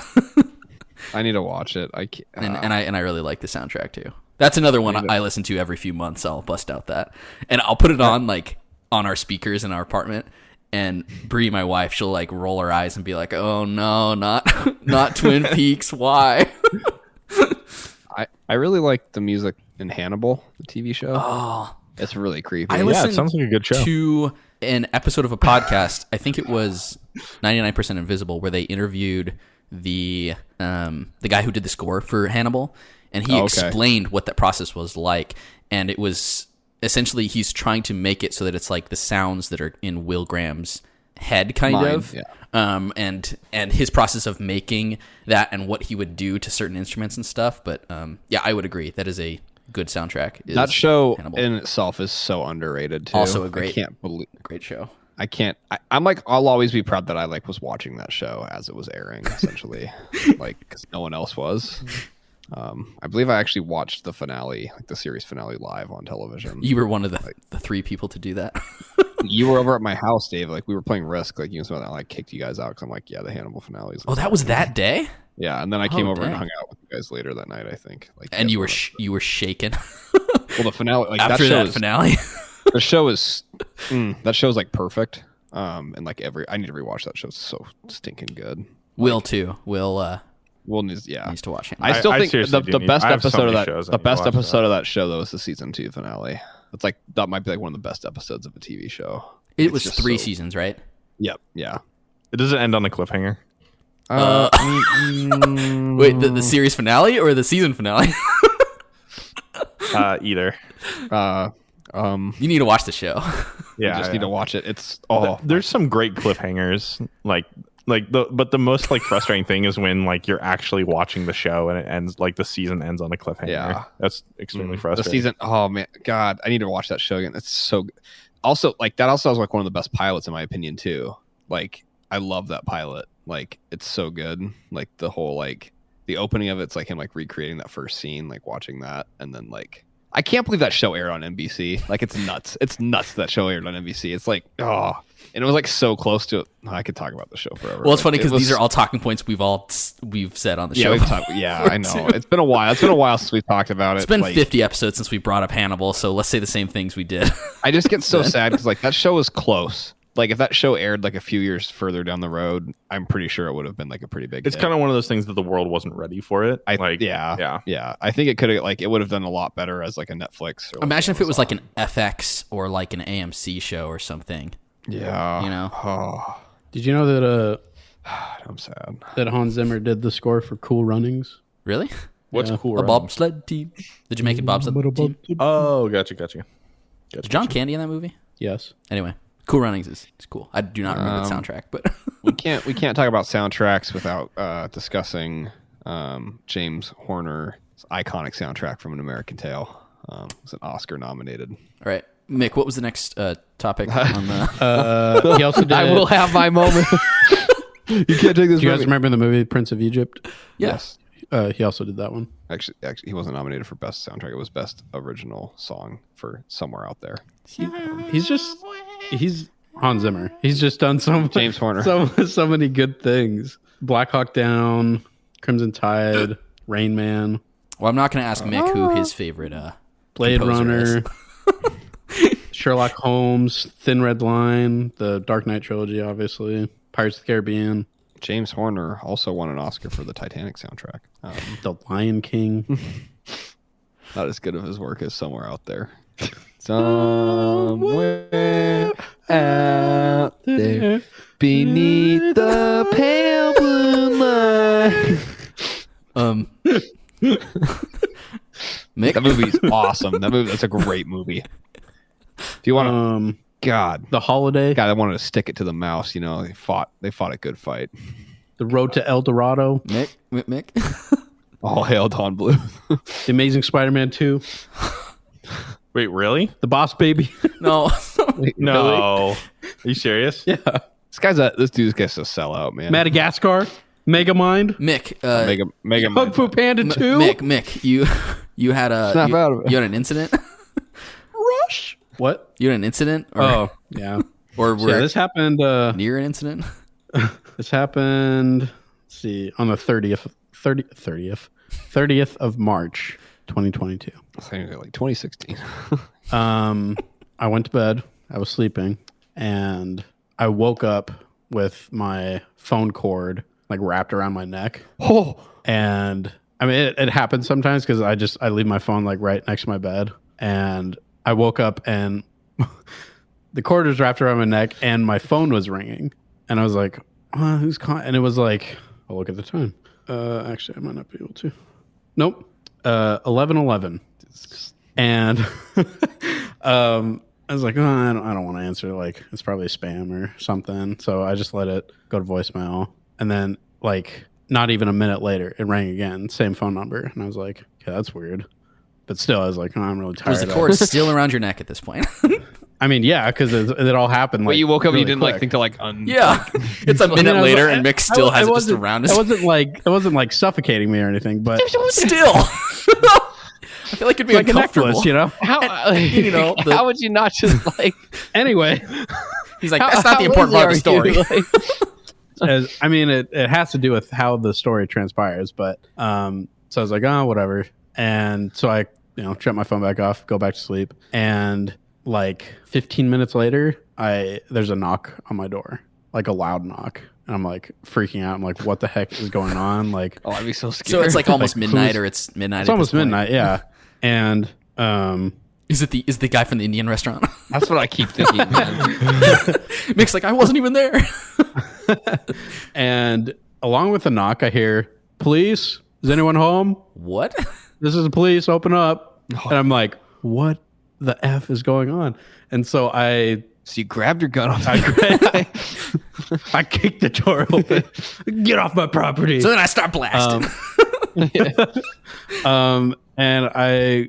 I need to watch it. I can't, and I really like the soundtrack too. That's another one I listen to every few months. I'll bust out that, and I'll put it on like on our speakers in our apartment. And Bree, my wife, she'll like roll her eyes and be like, "Oh no, not Twin Peaks. Why?" I really like the music in Hannibal, the TV show. Oh, It's really creepy. I Yeah, listened it sounds like a good show. to an episode of a podcast. I think it was 99% Invisible, where they interviewed the guy who did the score for Hannibal, and he explained what that process was like. And it was essentially he's trying to make it so that it's like the sounds that are in Will Graham's head, kind of. Yeah. And his process of making that and what he would do to certain instruments and stuff. But yeah, I would agree that is a good soundtrack. That show Hannibal. in itself is so underrated too. Also a great- I can't believe. Great show. I can't. I'm like, I'll always be proud that I like was watching that show as it was airing, essentially, like because no one else was. I believe I actually watched the finale, like the series finale, live on television. You were one of the three people to do that. You were over at my house, Dave. Like we were playing Risk. Like I like kicked you guys out because I'm like, yeah, the Hannibal finale. Oh, that was that day? Yeah, and then I came over and dang. hung out with you guys later that night. I think. Like, And you were guys you were shaken well, the finale, like after that show that is, finale. the show is that show's like perfect. And like I need to rewatch that show. It's so stinking good. Will too. Will Needs to watch it. Hannibal. I still I think seriously the do need- best I have so episode of many that shows I the need to best watch episode that. of that show though is the season 2 finale. It's like that might be like one of the best episodes of a TV show. It It's was just 3 so- seasons, right? Yep. Yeah. It doesn't end on a cliffhanger. Wait, the series finale or the season finale? Either. All You need to watch the show. You just need to watch it. It's there's some great cliffhangers, but the most like frustrating thing is when like you're actually watching the show and it ends, like the season ends on a cliffhanger. Yeah. That's extremely the frustrating. season. Oh man, God, I need to watch that show again. It's so good. Also, like that also was like one of the best pilots in my opinion too. Like I love that pilot. Like it's so good. Like the whole like the opening of it's like him like recreating that first scene, like watching that, and then like I can't believe that show aired on NBC. Like it's nuts. It's nuts that show aired on NBC. It's like and it was like so close to it. I could talk about the show forever. Well, it's funny because these are all talking points we've said on the show. I know. It's been a while. It's been a while since we've talked about it. It's been 50 episodes since we brought up Hannibal, so let's say the same things we did. I just get so sad because like that show was close. Like if that show aired like a few years further down the road, I'm pretty sure it would have been like a pretty big. It's kind of one of those things that the world wasn't ready for it. Yeah. I think it could have like it would have done a lot better as like a Netflix. Or Imagine if it was like an FX or like an AMC show or something. Yeah, you know. Oh. Did you know that I'm sad that Hans Zimmer did the score for Cool Runnings? Really? What's Cool A Runnings? bobsled team. The Jamaican bobsled team. Oh, gotcha. Is John Candy in that movie? Yes. Anyway, Cool Runnings is cool. I do not remember the soundtrack, but we can't talk about soundtracks without discussing James Horner's iconic soundtrack from An American Tale. It's an Oscar nominated. All right, Mick, what was the next topic on the? He also did. I will have my moment. You can't take this. Do you guys remember the movie Prince of Egypt? Yes. He also did that one. Actually, he wasn't nominated for best soundtrack. It was best original song for Somewhere Out There. He's Hans Zimmer. He's just done James Horner. so many good things. Black Hawk Down, Crimson Tide, Rain Man. Well, I'm not going to ask Mick who his favorite Blade composer Runner, Sherlock Holmes, Thin Red Line, the Dark Knight trilogy, obviously, Pirates of the Caribbean, James Horner also won an Oscar for the Titanic soundtrack. The Lion King. Not as good of his work as Somewhere Out There. Somewhere out there beneath the pale blue light. Mick, That movie's awesome. That's a great movie. If you want to, God, The Holiday, I wanted to stick it to the mouse. You know, they fought a good fight. The Road to El Dorado, Mick. All hail Don Bluth. The Amazing Spider-Man 2, Wait, really? The Boss Baby. No. No. Are you serious? Yeah. This dude's gets to sell out, man. Madagascar, Megamind, Mick, Mega Kung Fu Panda 2. Mick, you had Snap out of it. you had an incident. Rush. What? You had an incident, or Yeah. or So yeah, this happened. near an incident. This happened. Let's see, on the 30th of March, 2022. I think like 2016. I went to bed. I was sleeping, and I woke up with my phone cord like wrapped around my neck. Oh, And I mean, it happens sometimes because I leave my phone like right next to my bed, and I woke up and the cord was wrapped around my neck, and my phone was ringing, and I was like, "Who's calling?" And it was like, I'll look at the time. Actually, I might not be able to. Nope. 11:11. And I was like, I don't want to answer. Like, it's probably spam or something. So I just let it go to voicemail. And then, like, not even a minute later, it rang again. Same phone number. And I was like, okay, that's weird. But still, I was like, I'm really tired. Was the cord still around your neck at this point? I mean, yeah, because it all happened. Like, wait, you woke up and really you didn't like quick. think to like Yeah, it's a minute later, and Mick still has it just around his. It wasn't like suffocating me or anything, but Still, I feel like it'd be like a uncomfortable. necklace, you know. How You know, how would you not just like? Anyway, He's like, that's not the important part of the story. I mean, it has to do with how the story transpires, but so I was like, whatever, and so I shut my phone back off, go back to sleep, and like 15 minutes later, there's a knock on my door, like a loud knock. And I'm like freaking out. I'm like, what the heck is going on? Like, Oh, I'd be so scared. So it's like almost Like, midnight, or it's midnight. it's almost midnight, yeah. And Is the guy from the Indian restaurant? That's what I keep thinking, man. Mick's like, I wasn't even there. and along with the knock, I hear, police, is anyone home? What? This is the police, open up. And I'm like, what the F is going on? And so I So you grabbed your gun off. I kicked the door open. Get off my property. So then I start blasting. And I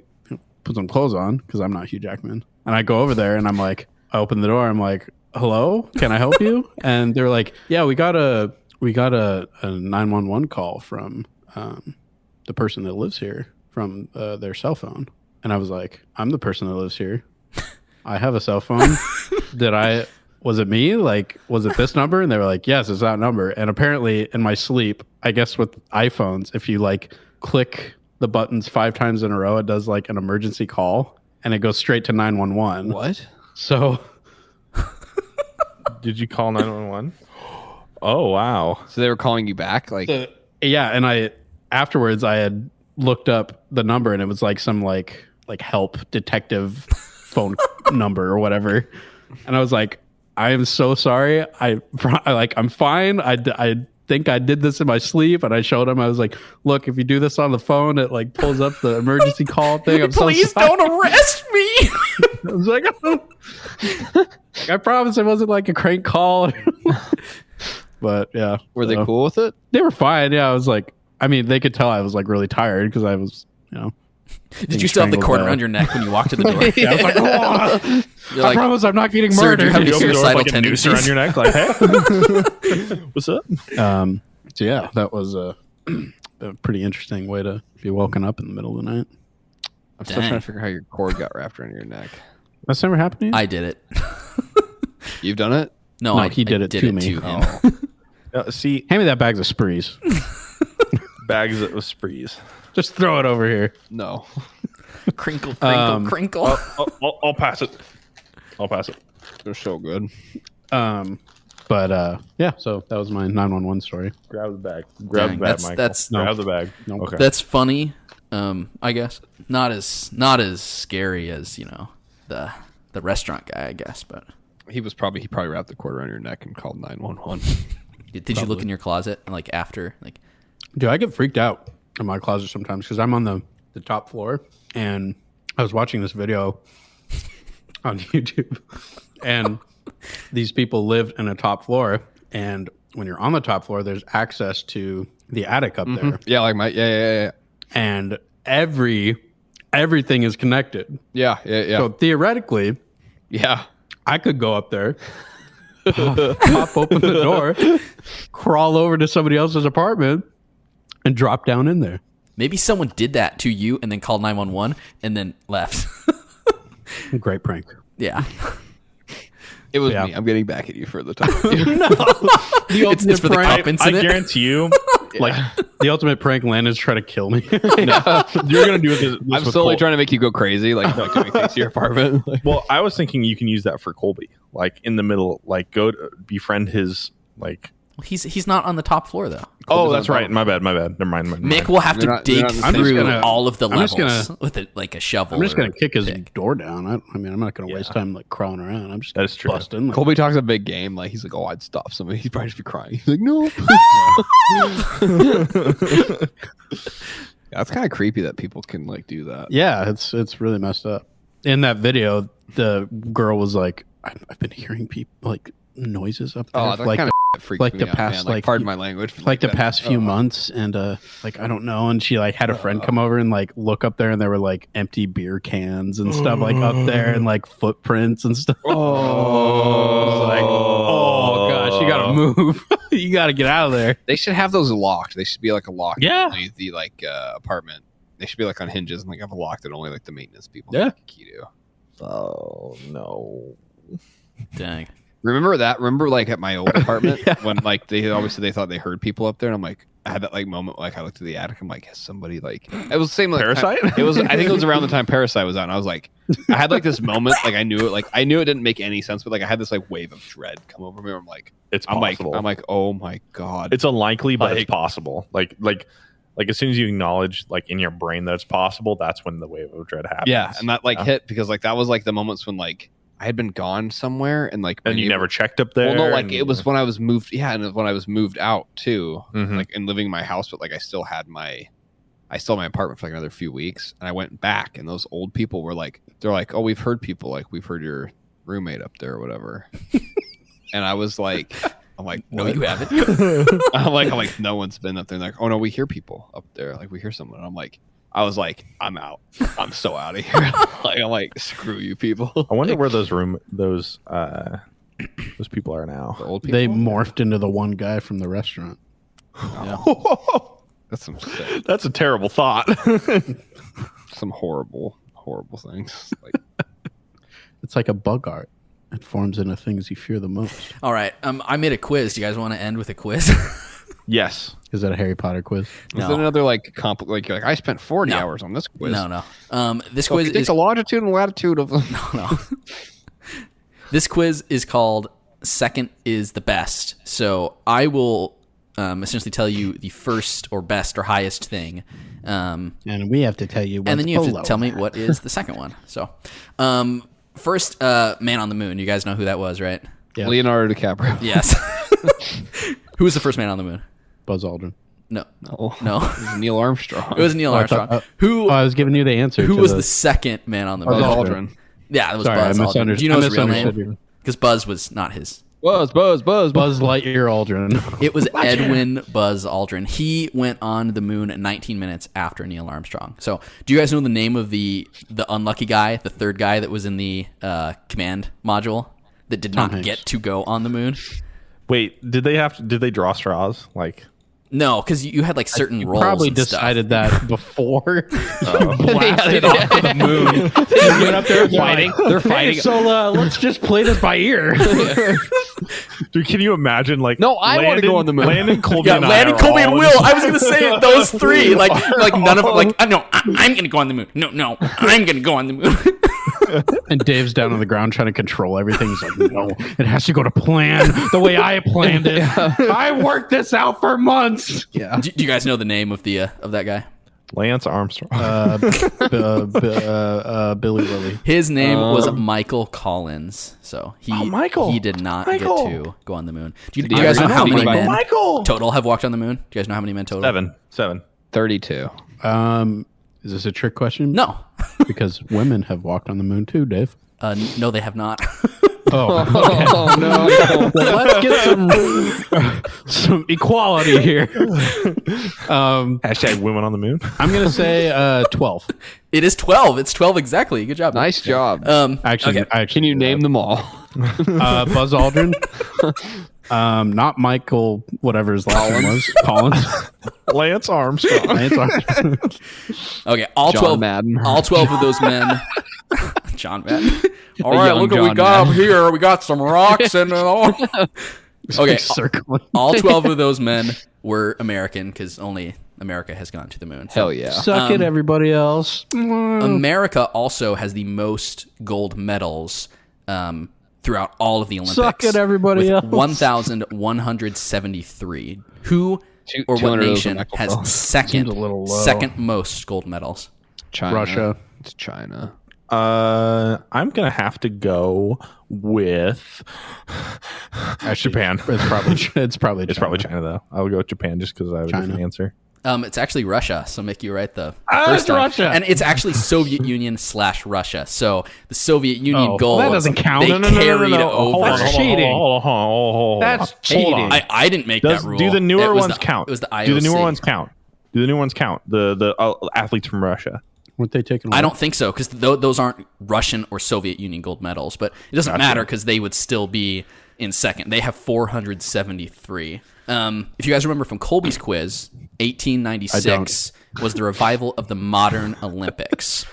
put some clothes on because I'm not Hugh Jackman. And I go over there and I'm like, I open the door. I'm like, hello, can I help you? And they're like, yeah, we got a 911 call from the person that lives here from their cell phone. And I was like, I'm the person that lives here. I have a cell phone. Was it me? Like, was it this number? And they were like, yes, it's that number. And apparently in my sleep, I guess with iPhones, if you like click the buttons 5 times in a row, it does like an emergency call and it goes straight to 911. What? So Did you call 911? Oh, wow. So they were calling you back? Like, yeah. And afterwards I had looked up the number and it was like some like help detective phone number or whatever. And I was like, I am so sorry. I'm fine. I think I did this in my sleep. And I showed him, I was like, look, if you do this on the phone, it like pulls up the emergency call thing. I'm Please so sorry. don't arrest me. I was like, I promise it wasn't like a crank call. But yeah. were they cool with it? They were fine. Yeah. I was like, I mean, they could tell I was like really tired because I was, Did you still have the cord around your neck when you walked to the door? Yeah, I was like, oh, You're I like, promise I'm not getting Sir, do you murdered. have You open the door with, suicidal like a noose around tendencies. your neck, like, hey, what's up? So yeah, that was a pretty interesting way to be woken up in the middle of the night. I'm still Dang. trying to figure out how your cord got wrapped around your neck. That's never happened to you? I did it. You've done it? No, No, I he did it to me. him. See, Hand me that bag of sprees. bags of sprees. Just throw it over here. No. Crinkle, crinkle, crinkle. I'll pass it. I'll pass it. They're so good. But yeah, so that was my 911 story. Grab the bag. Grab Dang, the bag, that's- Michael. that's- Grab the bag. No. Okay. That's funny. I guess not as scary as the restaurant guy. I guess, but He probably wrapped the cord around your neck and called 911. did you look in your closet like after like? Dude, I get freaked out in my closet sometimes because I'm on the top floor and I was watching this video on YouTube and these people live in a top floor, and when you're on the top floor, there's access to the attic up there, Yeah, like yeah. and everything is connected. Yeah. So theoretically, Yeah. I could go up there, pop open the door, crawl over to somebody else's apartment, and drop down in there. Maybe someone did that to you and then called 911 and then left. Great prank. Yeah. It was Yeah. me. I'm getting back at you for the time. It's for the prank. cop I incident. guarantee you, Like the ultimate prank, Landon's trying to kill me. you're gonna do this. I'm slowly trying to make you go crazy, like doing things to your apartment. Like, Well, I was thinking you can use that for Colby, like in the middle, like go to befriend his like. He's not on the top floor though. Oh, that's right. My bad. Never mind. Mick will have to You're not- dig you're not- through all of the I'm just levels gonna- with like a shovel. I'm just or gonna kick his pick. door down. I mean, I'm not gonna waste time like crawling around. I'm just That is true. busting. Like, Colby talks a big game. Like he's like, "Oh, I'd stop somebody." He'd probably just be crying. He's like, "No." That's kind of creepy that people can like do that. yeah, it's really messed up. In that video, the girl was like, "I've been hearing people like noises up there, Oh, that like kind of freaks like me the out, past, man. like, pardon my language, but, like the that- past few months, and like I don't know." And she like had a friend come over and like look up there, and there were like empty beer cans and stuff like up there, and like footprints and stuff. Oh, Like, oh gosh, you gotta move. You gotta get out of there. They should have those locked. They should be like a lock. Yeah. The like apartment. They should be like on hinges and like have a lock that only like the maintenance people Yeah. have a key to. Oh no. Dang. Remember that? Remember like at my old apartment Yeah. when like they obviously they thought they heard people up there, and I'm like, I had that like moment like I looked at the attic, I'm like, has somebody like it was the same like Parasite? It was I think it was around the time Parasite was out, and I was like, I had like this moment, like I knew it didn't make any sense, but like I had this like wave of dread come over me. Where I'm like, It's I'm possible. like, oh my god, It's unlikely, but Like- it's possible. Like as soon as you acknowledge like in your brain that it's possible, that's when the wave of dread happens. yeah, and that like Yeah. hit because like that was like the moments when like I had been gone somewhere and like my And you neighbor- never checked up there. Well, no, like and- it was when I was moved. Yeah, and it was when I was moved out too, Mhm. like and living in my house, but like I still had my I still had my apartment for like another few weeks, and I went back, and those old people were like, they're like, oh, we've heard people, like, we've heard your roommate up there or whatever. And I was like, I'm like, No, what? you haven't. I'm like, no one's been up there. And they're like, oh no, we hear people up there. Like, we hear someone. And I was like, I'm out. I'm so out of here. I'm like, screw you people. I wonder where those people are now. The old people. They morphed into the one guy from the restaurant. That's some shit. That's a terrible thought. Some horrible things. Like, It's like a bug art. It forms into things you fear the most. All right. I made a quiz. Do you guys want to end with a quiz? Yes. Is that a Harry Potter quiz? was it another like like I spent 40 No. hours on this quiz. No. This So quiz if you take is the longitude and latitude of no. This quiz is called Second is the Best. So I will essentially tell you the first or best or highest thing. And we have to tell you what's And then you have to below tell me that. what is the second one. So first, Man on the Moon. You guys know who that was, right? Yeah. Leonardo DiCaprio. Yes. Who was the first man on the moon? Buzz Aldrin. No. No. No. It was Neil Armstrong. It was Neil Armstrong. Oh, I was giving you the answer. Who to was the second man on the moon? Buzz Aldrin. Yeah, it was Sorry, Buzz I Aldrin. misunderstood. Do you know his real misunderstood name? you. Because Buzz was not his. Buzz. Buzz Lightyear Aldrin. It was Edwin Buzz Aldrin. He went on the moon 19 minutes after Neil Armstrong. So, do you guys know the name of the unlucky guy, the third guy that was in the command module that did not Hanks. get to go on the moon? Wait, did they draw straws? Like, No, because you had like certain roles. Probably and stuff. decided that before. blasted off to the moon. They went up there fighting. They're fighting. So let's just play this by ear. Dude, can you imagine? Like, No, I wanna go on the moon. Landon, Colby, Yeah, and I Landon, are Colby, and all Will. just- I was gonna say those three. Like none of them. Like, no, I'm gonna go on the moon. No, I'm gonna go on the moon. And Dave's down on the ground trying to control everything. He's like, no, it has to go to plan the way I planned it. I worked this out for months. Yeah. Do you guys know the name of that guy? Lance Armstrong. Billy Lilly. His name was Michael Collins. So Michael. he did not Michael. get to go on the moon. Do you Did he guys know ever how know many anybody? men Michael. total have walked on the moon? Do you guys know how many men total? Seven. 32. Is this a trick question? No. Because women have walked on the moon too, Dave. No, they have not. Oh, Oh no. well, let's get some equality here. Hashtag women on the moon. I'm gonna say 12. It is 12. It's 12 exactly. Good job. Nice job. Actually, Okay. Can you name them all? Buzz Aldrin? Not Michael, whatever his last name was. Collins. Lance Armstrong. Lance Armstrong. Okay, all John 12 Madden. all 12 of those men. John Madden. All right, young look what we John got Madden. up here. We got some rocks and okay, Circling. all 12 of those men were American because only America has gone to the moon. Hell yeah. Suck it, everybody else. America also has the most gold medals throughout all of the Olympics. Suck it, everybody with else. 1,173. Who or what 200 of those nation are Michael has Phelps. second Seems a little low. second most gold medals? China. Russia. It's China. I'm gonna have to go with Japan. It's probably China though. I'll go with Japan just because I have a different China. answer. It's actually Russia. So Mick, you right the it's time. Russia. And it's actually Soviet Union / Russia. So the Soviet Union gold that doesn't count. They No. carried over. Hold on, That's hold on, cheating. hold on. That's Hold cheating. on. I didn't make Does, that rule. do the newer It was ones count? It was the IOC. Do the newer ones count? Do the new ones count? The athletes from Russia. Weren't they taking away? I don't think so because those aren't Russian or Soviet Union gold medals. But it doesn't matter because they would still be in second. They have 473. If you guys remember from Colby's quiz, 1896 was the revival of the modern Olympics.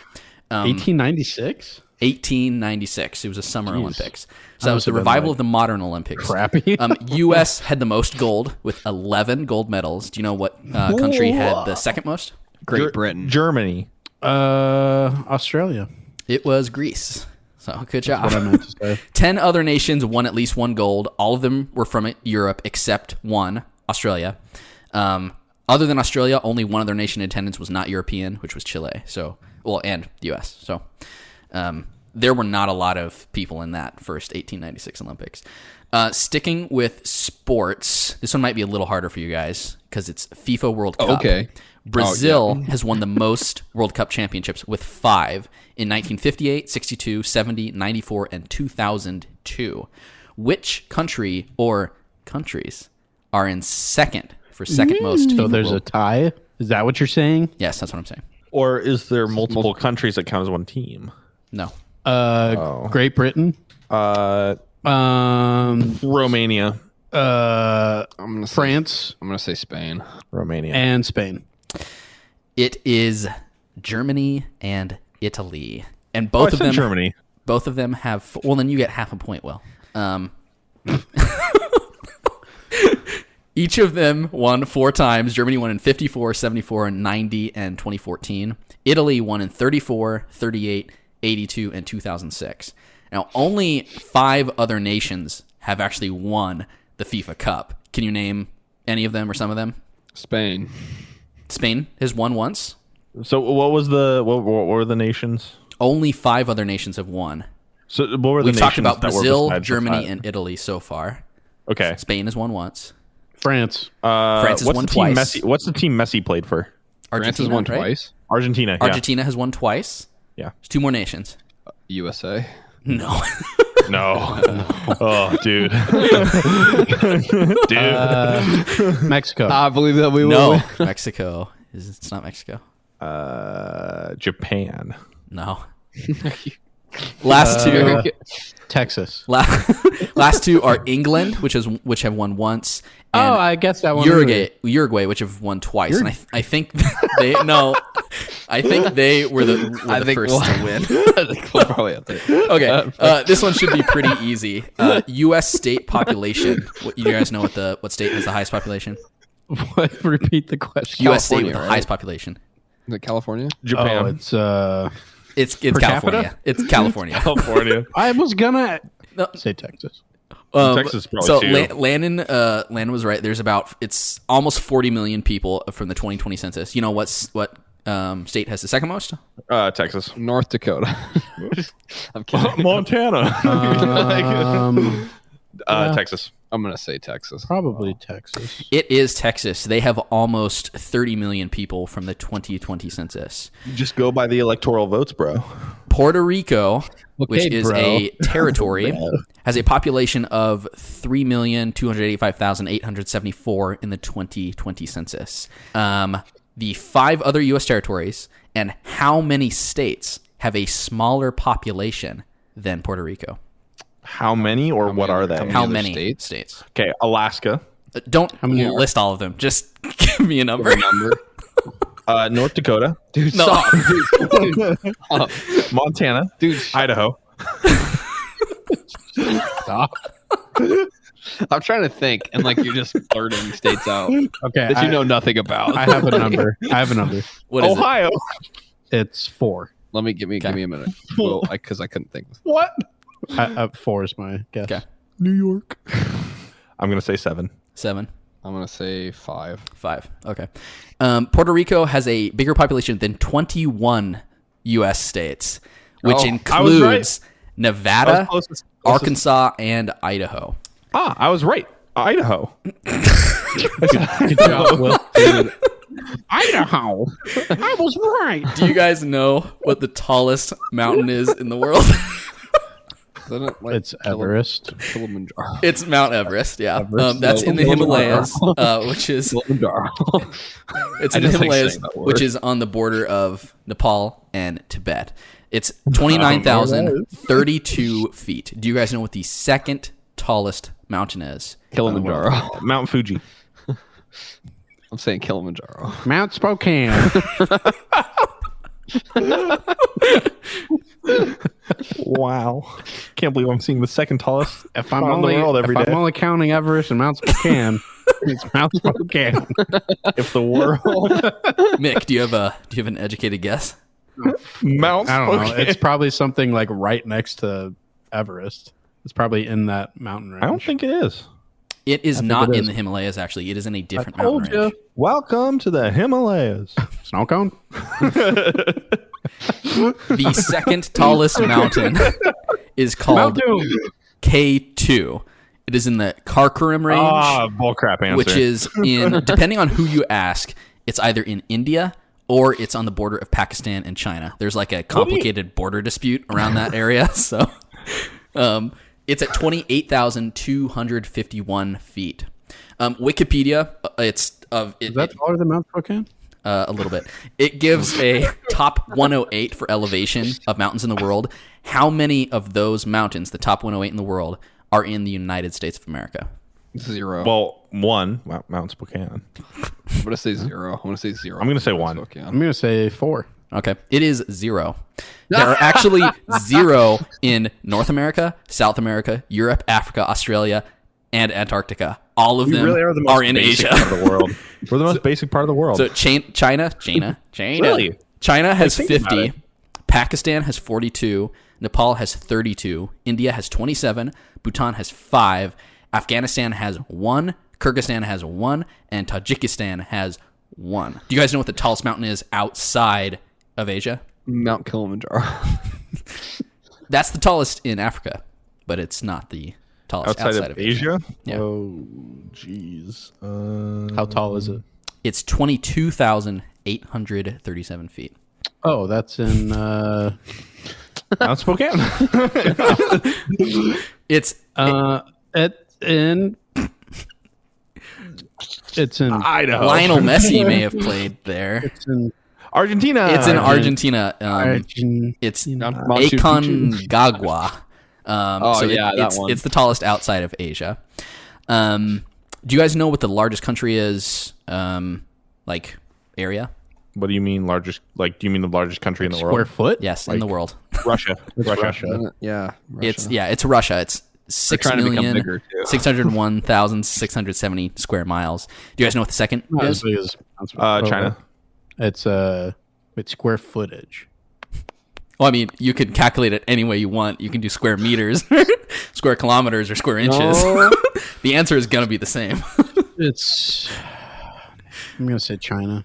1896? 1896. It was a Summer Olympics. So that I was the must have been, revival like, of the modern Olympics. Crappy. U.S. had the most gold with 11 gold medals. Do you know what country had the second most? Great Britain. Germany. Australia. It was Greece. So good job. What I meant to say. 10 other nations won at least one gold. All of them were from Europe except one, Australia. Other than Australia, only one other nation in attendance was not European, which was Chile. So, well, and the U.S. So, there were not a lot of people in that first 1896 Olympics. Sticking with sports, this one might be a little harder for you guys because it's FIFA World Cup. Okay. Brazil has won the most World Cup championships with 5 in 1958, 62, 70, 94, and 2002. Which country or countries are in second for second most FIFA So there's World a tie. Is that what you're saying? Yes, that's what I'm saying. Or is there multiple countries that count as one team? No. Great Britain. Romania. I'm gonna say, France I'm gonna say Spain. Romania. and Spain. It is Germany and Italy. And both of them Germany. Both of them have. Well, then you get half a point, Will. Each of them won 4 times. Germany won in 54, 74, 90, and 2014. Italy won in 34, 38, 82, and 2006. Now, only 5 other nations have actually won the FIFA Cup. Can you name any of them or some of them? Spain. Spain has won once. So what were the nations? Only 5 other nations have won. So what were the We've nations talked about that were Brazil, besides the Germany, 5? and Italy so far. Okay. Spain has won once. France. France has what's won the team twice. What's the team Messi played for? France has Argentina, won right? twice. Argentina. Argentina has won twice. Yeah. There's 2 more nations. USA. No. No. Oh, dude. Dude. Mexico. I believe that we No. will. Mexico. It's not Mexico. Japan. No. Last 2. Texas. Last 2 are England, which have won once. And I guess that one. Uruguay, which have won twice. And I think they I think they were the first to win. I think we'll probably have to. Okay, this one should be pretty easy. U.S. state population. You guys know what state has the highest population? What? Repeat the question. U.S. state with the California, highest population. Is it California? Japan. It's It's Per California. capita? It's California. California. I was gonna say Texas. Texas probably so too. Landon was right. It's almost 40 million people from the 2020 census. You know what state has the second most? Texas. North Dakota. I'm kidding. Montana. Yeah. Texas. I'm gonna say Texas. Probably Texas. It is Texas. They have almost 30 million people from the 2020 census. You just go by the electoral votes, bro. Puerto Rico, which Okay, is bro. a territory, has a population of 3,285,874 in the 2020 census. The 5 other U.S. territories and how many states have a smaller population than Puerto Rico? How many or what are they? How other many states? states? Okay, Alaska, Don't many are- list all of them. Just give me a number. North Dakota, Dude, No. stop. Montana, Dude, Idaho. Stop. I'm trying to think, and like you're just blurting states out Okay. that you know nothing about. I have a number. What is it? Ohio. It's 4. Give me a minute. Well, because I couldn't think. What? 4 is my guess. Okay. New York. I'm gonna say 7. 7. I'm gonna say 5. 5. Okay. Puerto Rico has a bigger population than 21 U.S. states, which I was includes right. Nevada, Closest. Arkansas, and Idaho. I was right. Idaho. Good job, Will. Idaho. I was right. Do you guys know what the tallest mountain is in the world? Isn't it like It's Everest. Kilimanjaro? It's Mount Everest. Yeah, Everest? that's in the Himalayas, which is Kilimanjaro. it's I in the just like Himalayas, saying that word. which is on the border of Nepal and Tibet. It's 29,032 feet. Do you guys know what the second tallest mountain is? Kilimanjaro. Mount Fuji. I'm saying Kilimanjaro. Mount Spokane. Wow. Can't believe I'm seeing the second tallest If I'm mountain in the world every day. I'm only counting Everest and Mount Spokane, it's Mount Spokane. If the world Mick, do you have an educated guess? Mount I don't know. Spokane. It's probably something like right next to Everest. It's probably in that mountain range. I don't think it is. It is think not it in is. the Himalayas. Actually, it is in a different told mountain you. range. Welcome to the Himalayas. Snow cone. The second tallest mountain is called K2. It is in the Karakoram range. Bullcrap answer. Which is depending on who you ask, it's either in India or it's on the border of Pakistan and China. There's like a complicated border dispute around that area. So it's at 28,251 feet. Wikipedia, is that taller than Mount Spokane? A little bit. It gives a top 108 for elevation of mountains in the world. How many of those mountains, the top 108 in the world, are in the United States of America? 0. Well, one, Mount Spokane. I'm going to say 0. I'm going to say 0. I'm going to say 1. I'm going to say 4. Okay. It is 0. There are actually 0 in North America, South America, Europe, Africa, Australia, and Antarctica. All of them really are, the are most in basic Asia. part of the world. We're the most basic part of the world. So China. Really? China has Think about 50. it. Pakistan has 42. Nepal has 32. India has 27. Bhutan has 5. Afghanistan has 1. Kyrgyzstan has 1. And Tajikistan has 1. Do you guys know what the tallest mountain is outside of Asia? Mount Kilimanjaro. That's the tallest in Africa, but it's not the tallest outside of Asia? Yeah. Oh, jeez. How tall is it? It's 22,837 feet. Oh, that's in Mount Spokane. It's it's in Idaho. Lionel Messi may have played there. It's in Argentina. It's in Argentina. It's Machu Picchu. Aconcagua. That one. It's the tallest outside of Asia. Do you guys know what the largest country is? Area? What do you mean largest? Like, do you mean the largest country in the square world? foot? Yes, in the world. Russia. Russia. Yeah. Russia. It's Russia. It's trying to become bigger, too. 601,670 square miles. Do you guys know what the second is? China. It's square footage. Well, I mean, you could calculate it any way you want. You can do square meters, square kilometers, or square inches. No. The answer is going to be the same. I'm going to say China.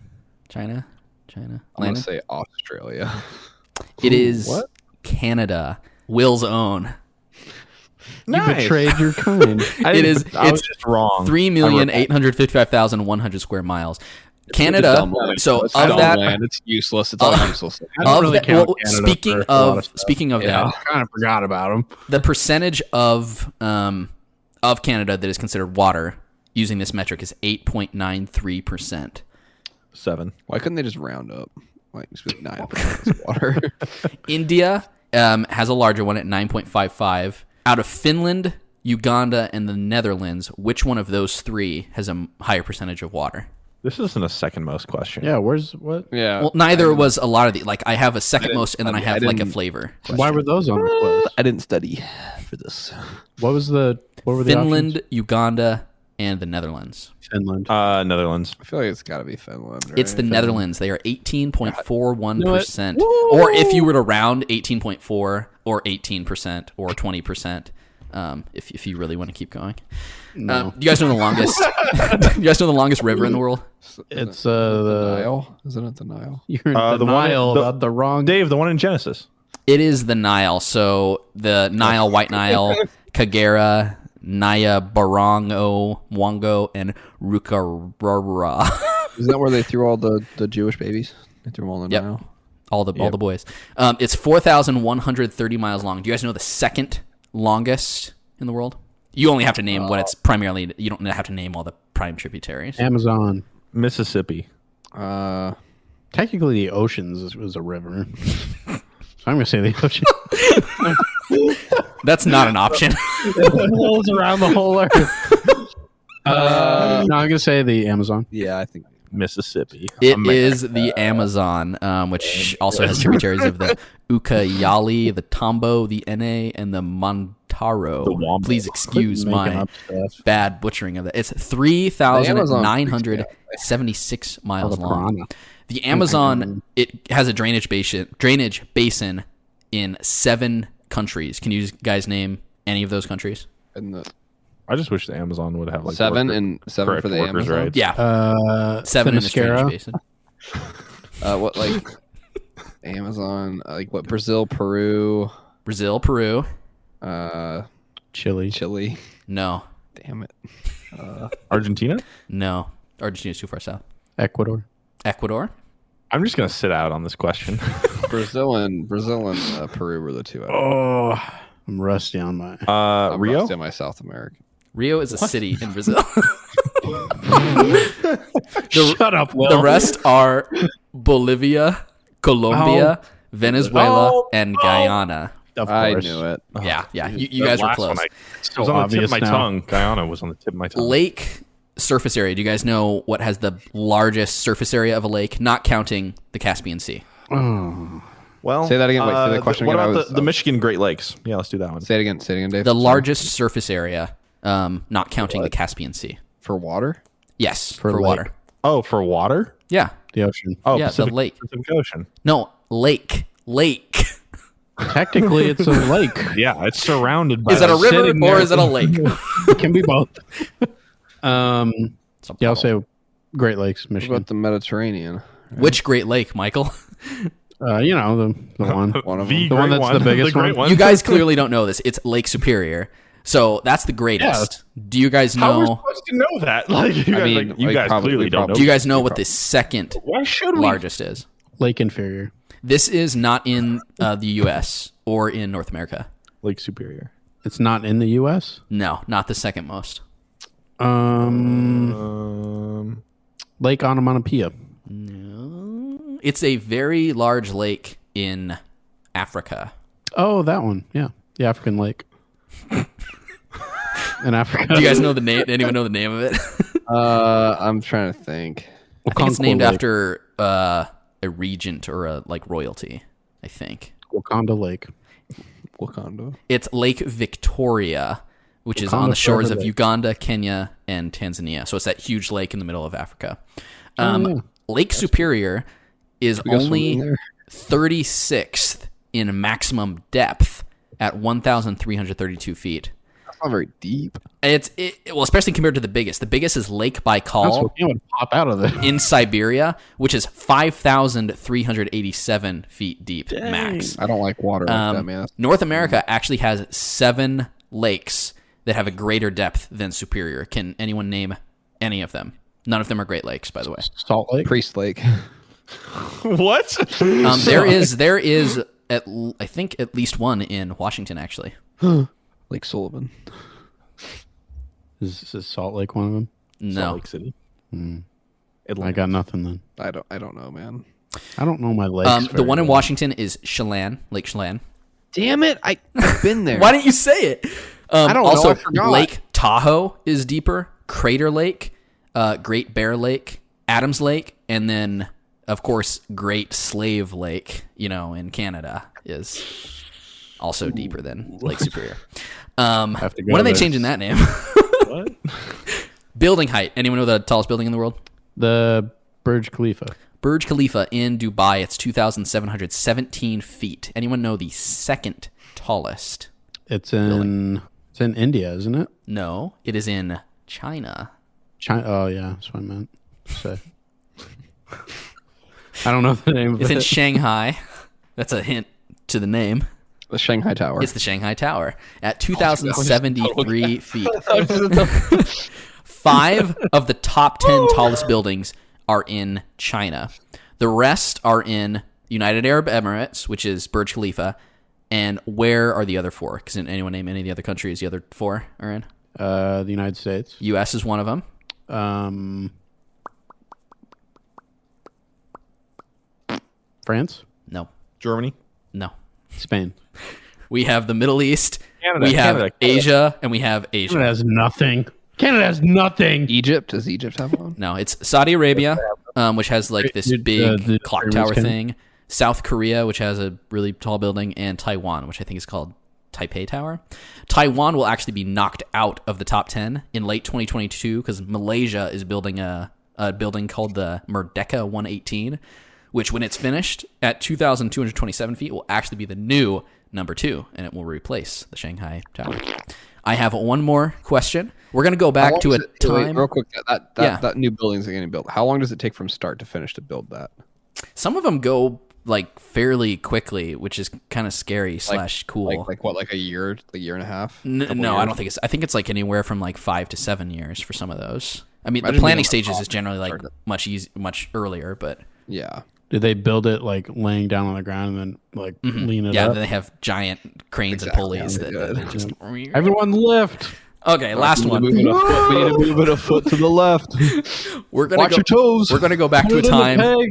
China. I'm going Landon? to say Australia. It is What? Canada. Will's own. You betrayed your kind. I was It's just wrong. 3,855,100 square miles. Canada. So It's of dumb that, land. It's useless. It's all useless. I don't really count Canada speaking for a lot of stuff. speaking of Yeah. that, I kind of forgot about them. the percentage of Canada that is considered water using this metric is 8.93%. 7. Why couldn't they just round up? Like, just be 9% water. India has a larger one at 9.55. Out of Finland, Uganda, and the Netherlands, which one of those three has a higher percentage of water? This isn't a second most question. Yeah, where's what? Yeah. Well, neither was a lot of the. Like, I have a second most, and then I have like a didn't- flavor. Why were those on the list? I didn't study for this. What were the Finland, Uganda, and the Netherlands. options? Finland. Netherlands. I feel like it's got to be Finland. Right? It's the Netherlands. They are 18.41%. Or if you were to round 18.4 or 18% or 20%, if you really want to keep going. No. Do you guys know the longest? Do you guys know the longest river in the world? It's the Nile. Isn't it the Nile? You're in the one- denial the- about the wrong. Dave, the one in Genesis. It is the Nile. So the Nile, White Nile, Kagera, Naya, Barongo, Wongo, and Rukarara. Is that where they threw all the Jewish babies? They threw them all in the Yep. Nile. all the boys. It's 4,130 miles long. Do you guys know the second longest in the world? You only have to name what it's primarily. You don't have to name all the prime tributaries. Amazon. Mississippi. Technically, the oceans was a river. So I'm going to say the ocean. That's not an option. It rolls around the whole earth. No, I'm going to say the Amazon. Yeah, I think. Mississippi. It is the Amazon, which also has tributaries of the Ucayali, the Tambo, the Ene, and the Montaro. The Wombo. Please excuse Making my up stuff. bad butchering of that. It's 3,976 miles the long. piranha. The Amazon, it has a drainage basin in 7 countries. Can you guys name any of those countries? And the I just wish the Amazon would have like 7 worker- and 7 correct for the workers' Amazon. rights. Yeah, 7 in its Themyscira. drainage basin. What like Amazon, like what? Brazil, Peru, Chile. Chile. No. Damn it. Argentina? No. Argentina's too far south. Ecuador. I'm just gonna sit out on this question. Brazil and Peru were the two. Oh, I'm rusty on my. I'm Rio? rusty on my South America. Rio is a city in Brazil. Shut up, Will. The rest are Bolivia, Colombia, Venezuela, and Guyana. Of I course. knew it. Yeah. You That guys were last close. one, it was on the tip of obvious my now. tongue. Guyana was on the tip of my tongue. Lake surface area. Do you guys know what has the largest surface area of a lake, not counting the Caspian Sea? Oh. Well, Say that again. Wait, say the question What again. about the Michigan Great Lakes? Yeah, let's do that one. Say it again. Say it again, Dave. The largest surface area, not counting the Caspian Sea. for water. Yes, For for lake. water. Oh, for water? Yeah. The ocean. Oh, Yeah, the Pacific, lake. Pacific Ocean. No, lake. Technically, it's a lake. Yeah, it's surrounded by. Is that a river sitting or there. is it a lake? It can be both. Yeah, I'll say Great Lakes, What Michigan. about the Mediterranean? Which Great Lake, Michael? You know, the one. One of the them. one great that's the biggest great one. You guys clearly don't know this. It's Lake Superior. So that's the greatest. Do you guys How are we know? supposed to know that? Like, you guys, mean, you like, guys probably- clearly don't know. Do you guys know what the second Why should we? largest is? Lake Inferior. This is not in the U.S. or in North America. Lake Superior. It's not in the U.S. No, not the second most. Lake Onomatopoeia. No. It's a very large lake in Africa. Oh, that one. Yeah, the African lake. In Africa. Do you guys know the name? Anyone know the name of it? I'm trying to think. I think it's Okonkwo named Lake. after a regent or a royalty. I think Wakanda Lake. Wakanda. it's Lake Victoria, which is Wakanda on the shores Forever of Lake. Uganda, Kenya, and Tanzania. So it's that huge lake in the middle of Africa. Yeah. Lake Superior is We got only something there. 36th in maximum depth at 1,332 feet. That's not very deep. Well, especially compared to the biggest. The biggest is Lake That's Baikal what would pop out of it. in Siberia, which is 5,387 feet deep max. I don't like water like that, man. North America actually has 7 lakes that have a greater depth than Superior. Can anyone name any of them? None of them are Great Lakes, by the way. Salt Lake. Priest Lake. What? There is I think at least one in Washington, actually. Lake Sullivan. Is Salt Lake one of them? No, Salt Lake City. I got nothing then. I don't know, man. I don't know my lakes. the very one in well. Washington is Chelan, Lake Chelan. Damn it! I've been there. Why didn't you say it? I don't know, also, I forgot. Lake Tahoe is deeper. Crater Lake, Great Bear Lake, Adams Lake, and then of course Great Slave Lake. In Canada is also deeper than Lake Superior. Have to go When are they there. changing that name? What? Building height. Anyone know the tallest building in the world? The Burj Khalifa. Burj Khalifa in Dubai. It's 2,717 feet. Anyone know the second tallest? It's in India, isn't it? No, it is in China. China. Oh yeah, that's what I meant to say. I don't know the name of It's it. in Shanghai. That's a hint to the name. The Shanghai Tower. It's the Shanghai Tower at 2,073 feet. 5 of the top 10 tallest buildings are in China. The rest are in United Arab Emirates, which is Burj Khalifa. And where are the other 4? Can anyone name any of the other countries the other 4 are in? The United States. U.S. is one of them. France. No. Germany. No. Spain. We have the Middle East. Canada, We have Canada. Asia, and we have Asia. Canada has nothing. Canada has nothing. Egypt. Does Egypt have one? No, it's Saudi Arabia, which has like this Dude, big the clock pyramids tower can- thing. South Korea, which has a really tall building, and Taiwan, which I think is called Taipei Tower. Taiwan will actually be knocked out of the top 10 in late 2022 because Malaysia is building a building called the Merdeka 118, which when it's finished at 2,227 feet will actually be the new number 2, and it will replace the Shanghai Tower. I have one more question. We're going to go How back long to a does it- wait, time. real quick. That Yeah. that new building's getting built. How long does it take from start to finish to build that? Some of them go like fairly quickly, which is kind of scary / cool. Like what, like a year and a half? No, Couple I years? don't think it's. I think it's like anywhere from like 5 to 7 years for some of those. I mean, the Imagine planning being on stages top is generally like started. much earlier, but Yeah. Did they build it like laying down on the ground and then like lean it yeah, up? then they have giant cranes Exactly and pulleys how that they they just. Everyone lift. Okay, last one. We need to move it a foot to the left. We're gonna Watch your toes. We're gonna go back to a Put it in the time peg.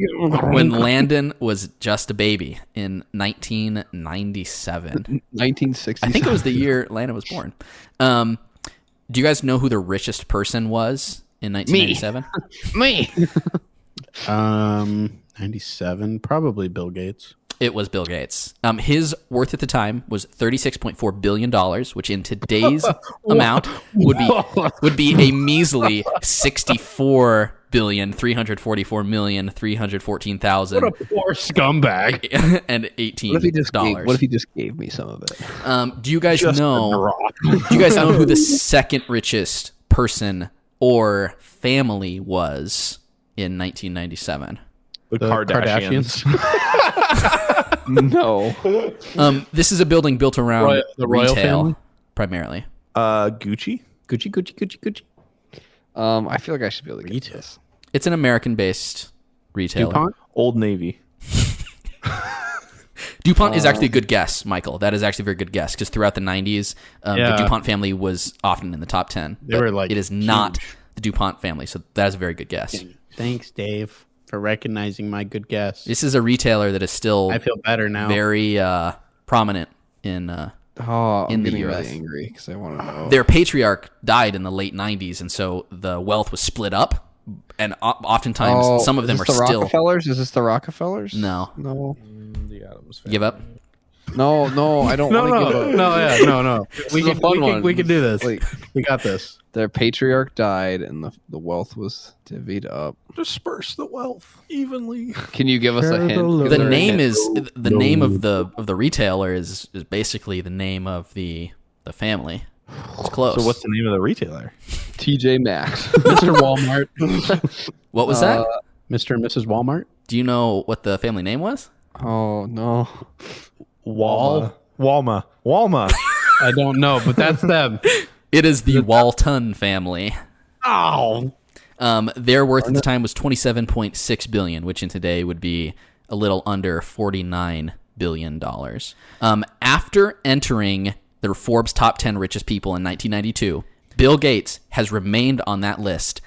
when Landon was just a baby in 1997. 1960. I think it was the year Landon was born. Do you guys know who the richest person was in 1997? me. 97, probably Bill Gates. It was Bill Gates. His worth at the time was $36.4 billion, which in today's amount would be a measly $64,344,314,000 What a poor scumbag. and 18 What dollars. if he just gave me some of it? Do you guys Just a know? drop. Do you guys know who the second richest person or family was in 1997? The The Kardashians. No. This is a building built around The royal retail family? primarily. Gucci. Gucci. I feel like I should be able to get Retail. this. It's an American-based retailer. DuPont? Old Navy. DuPont is actually a good guess, Michael. That is actually a very good guess because throughout the 90s, the Yeah. DuPont family was often in the top 10. They but were, like, it is not huge. the DuPont family, so that is a very good guess. Thanks, Dave, for recognizing my good guess. This is a retailer that is still I feel better now. very prominent in Oh, I'm in the getting US. really angry because I want to know. Their patriarch died in the late 90s, and so the wealth was split up, and oftentimes some of them are is this the still... Rockefellers? Is this the Rockefellers? No. No. The Adams Give up? No, I don't want to give up. No. is a fun one. We can do this. Like, We got this. their patriarch died and the wealth was divvied up. Disperse the wealth evenly. Can you give us a hint? The The Is there a name hint? is the name of the retailer is basically the name of the family. It's close. So what's the name of the retailer? TJ Maxx. Mr. Walmart. What was that? Mr. and Mrs. Walmart. Do you know what the family name was? Oh no. Walma. I don't know, but that's them. It is the Walton family. Oh. Their worth at the time was $27.6 billion, which in today would be a little under $49 billion. After entering the Forbes top 10 richest people in 1992, Bill Gates has remained on that list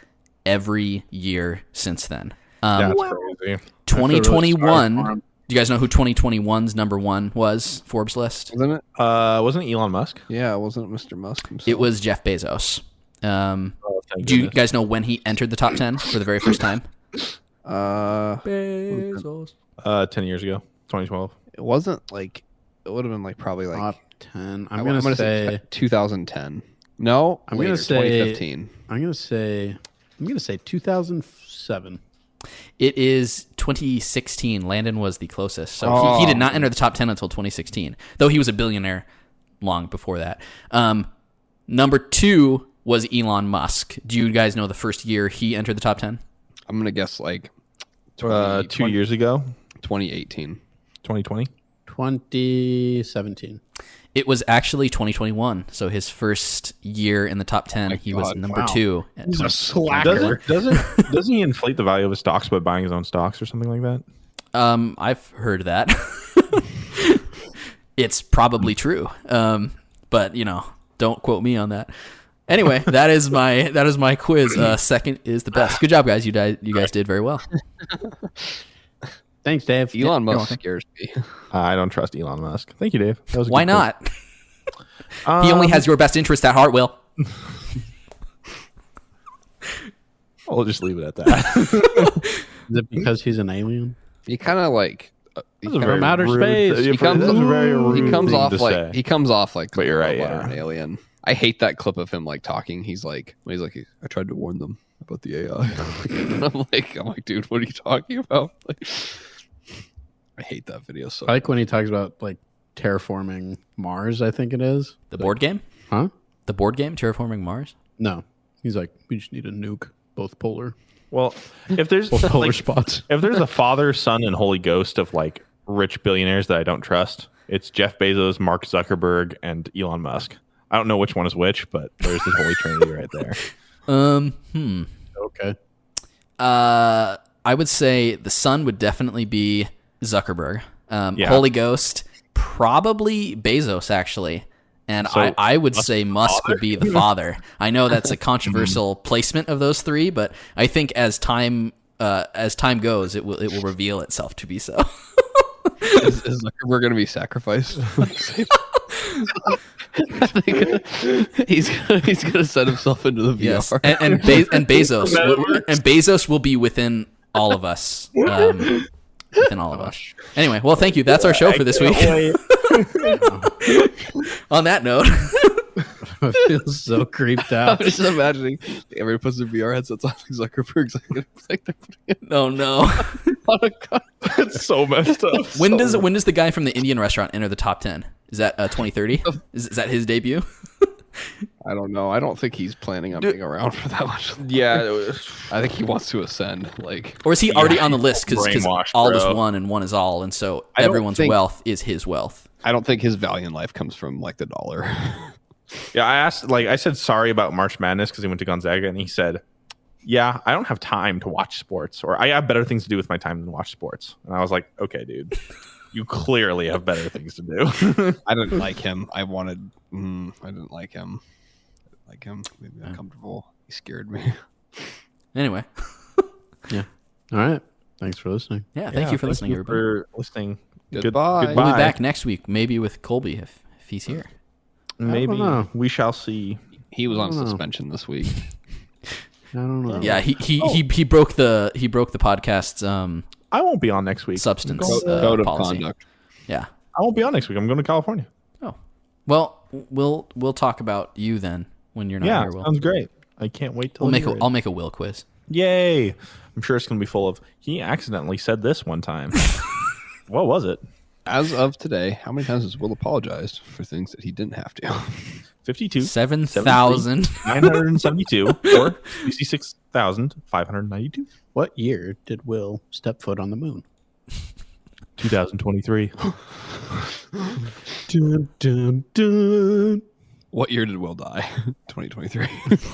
every year since then. That's crazy. 2021. Do you guys know who 2021's number one was? Forbes list. Wasn't it? Wasn't it Elon Musk? Yeah, wasn't it Mr. Musk himself? It was Jeff Bezos. Oh, thank Do you goodness. guys know when he entered the top 10 for the very first time? Bezos. 10 years ago, 2012. It wasn't like it would have been like probably like Top 10. I'm I'm gonna say say 2010. No, I'm later, gonna say 2015. I'm gonna say 2007. It is 2016. Landon was the closest. So Oh. he did not enter the top 10 until 2016, though he was a billionaire long before that. Number 2 was Elon Musk. Do you guys know the first year he entered the top 10? I'm gonna guess like 2 years ago, 2018. 2020. 2017. It was actually 2021. So his first year in the top 10, he was God, number wow. 2. at He's a 20 slacker. Doesn't he inflate the value of his stocks by buying his own stocks or something like that? I've heard that. It's probably true. But don't quote me on that. Anyway, that is my quiz. Second is the best. Good job, guys. You guys did very well. Thanks, Dave. Elon you're Musk welcome. scares me. I don't trust Elon Musk. Thank you, Dave. That was a Why good quiz. not? He only has your best interest at heart, Will. We'll just leave it at that. Is it because he's an alien? He kind of like That's a very From outer rude- space. yeah, He comes- that's a very he rude comes thing off to like say. he comes off like But you're right, a robot or yeah. an alien. I hate that clip of him like talking. He's like I tried to warn them about the AI. And I'm like, dude, what are you talking about? Like, I hate that video so. I like when he talks about like terraforming Mars. I think it is The board game? Huh? The board game, Terraforming Mars? No, he's like, we just need a nuke both polar Well, if there's both polar like, spots. if there's a Father, Son, and Holy Ghost of like rich billionaires that I don't trust. It's Jeff Bezos, Mark Zuckerberg, and Elon Musk. I don't know which one is which, but there's the holy trinity right there. Okay. I would say the son would definitely be Zuckerberg. Holy Ghost, probably Bezos, actually. And So, I would say Musk would be the father. I know that's a controversial placement of those three, but I think as time goes, it will reveal itself to be so. Is Zuckerberg going to be sacrificed? I think he's gonna set himself into the VR. Yes, and Bezos will be within all of us. Within all of us. Anyway, well, thank you. That's our show for this week. On that note, I feel so creeped out. I'm just imagining everybody puts their VR headsets on. Like Zuckerberg's like they're putting it no. on a car. It's so messed up. When does the guy from the Indian restaurant enter the top 10? Is that 2030? Is that his debut? I don't know. I don't think he's planning on being around for that much. Yeah, I think he wants to ascend. Like, Or is he already on the list because brainwashed, all is bro. one and one is all, and so I don't everyone's think- wealth is his wealth? I don't think his value in life comes from like the dollar. yeah. I said sorry about March Madness because he went to Gonzaga, and he said, "Yeah, I don't have time to watch sports, or I have better things to do with my time than watch sports." And I was like, "Okay, dude, you clearly have better things to do." I didn't like him. I didn't like him. Made me uncomfortable. He scared me. Anyway, Yeah. All right. Thanks for listening. thank you for listening, everybody. For listening. Goodbye. Goodbye. We'll be back next week, maybe with Colby if he's here. Maybe I don't know. we shall see. He was on I don't know. suspension this week. I don't know. Yeah, he broke the podcast's I won't be on next week. substance Code of policy. conduct. Yeah. I won't be on next week. I'm going to California. Oh, well, we'll talk about you then when you're not Yeah, here. Will. sounds great. I can't wait till I'll make a Will quiz. Yay! I'm sure it's going to be full of. He accidentally said this one time. What was it? As of today, how many times has Will apologized for things that he didn't have to? 52, 7,000. 972, or 66,592. What year did Will step foot on the moon? 2023. Dun, dun, dun. What year did Will die? 2023.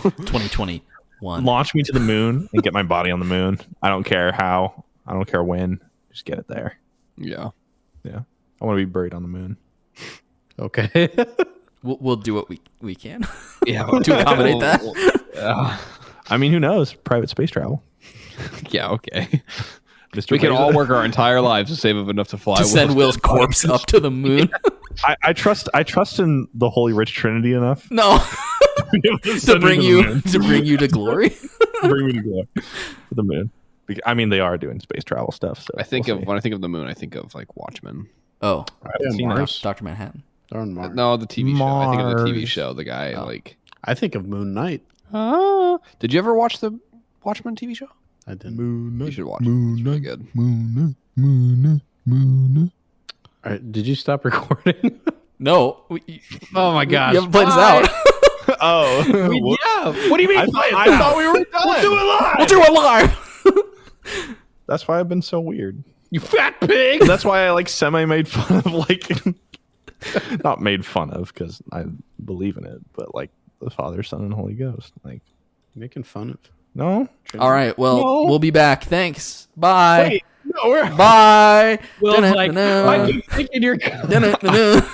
2021. Launch me to the moon and get my body on the moon. I don't care how. I don't care when. Just get it there. Yeah. Yeah. I want to be buried on the moon. Okay. We'll do what we can Yeah. to accommodate that. Yeah. I mean, who knows? Private space travel. Yeah. Okay. Mr. We can Bezos. all work our entire lives to save up enough to fly. To send Will's corpse up to the moon. I trust in the Holy Rich Trinity enough No, to to bring you to glory. bring me to glory to the moon. I mean, they are doing space travel stuff. So I think we'll of see. when I think of the moon, I think of like Watchmen. Oh, I haven't seen Mars. that. Dr. Manhattan. They're on Mars. No, the TV show. I think of the TV Mars. show. The guy like. I think of Moon Knight. Did you ever watch the Watchmen TV show? I didn't. You should watch it. It's really good. All right. Did you stop recording? No. Oh my gosh. You haven't played this out. Oh, Yeah. What do you mean? I thought we were done. We'll do it live. We'll do it live. That's why I've been so weird. You fat pig. That's why I like semi made fun of like, not made fun of because I believe in it, but like the Father, Son, and Holy Ghost. Like, Making fun of. no, All right. Well, No. we'll be back. Thanks. Bye. wait, no, we're Bye. Will's like, Dun-dun-dun-dun. I keep thinking you're. Dun-dun-dun-dun.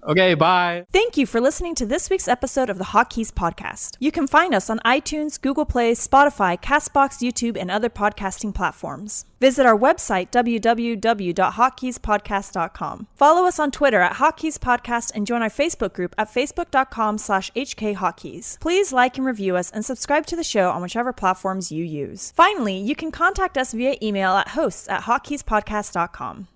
Okay. Bye. Thank you for listening to this week's episode of the Hotkeys podcast. You can find us on iTunes, Google Play, Spotify, Castbox, YouTube, and other podcasting platforms. Visit our website, www.hotkeyspodcast.com. Follow us on Twitter at Hotkeys Podcast and join our Facebook group at facebook.com/HKHotkeys. Please like and review us and subscribe to the show on whichever platforms you use. Finally, you can contact us via email at hosts@hotkeyspodcast.com.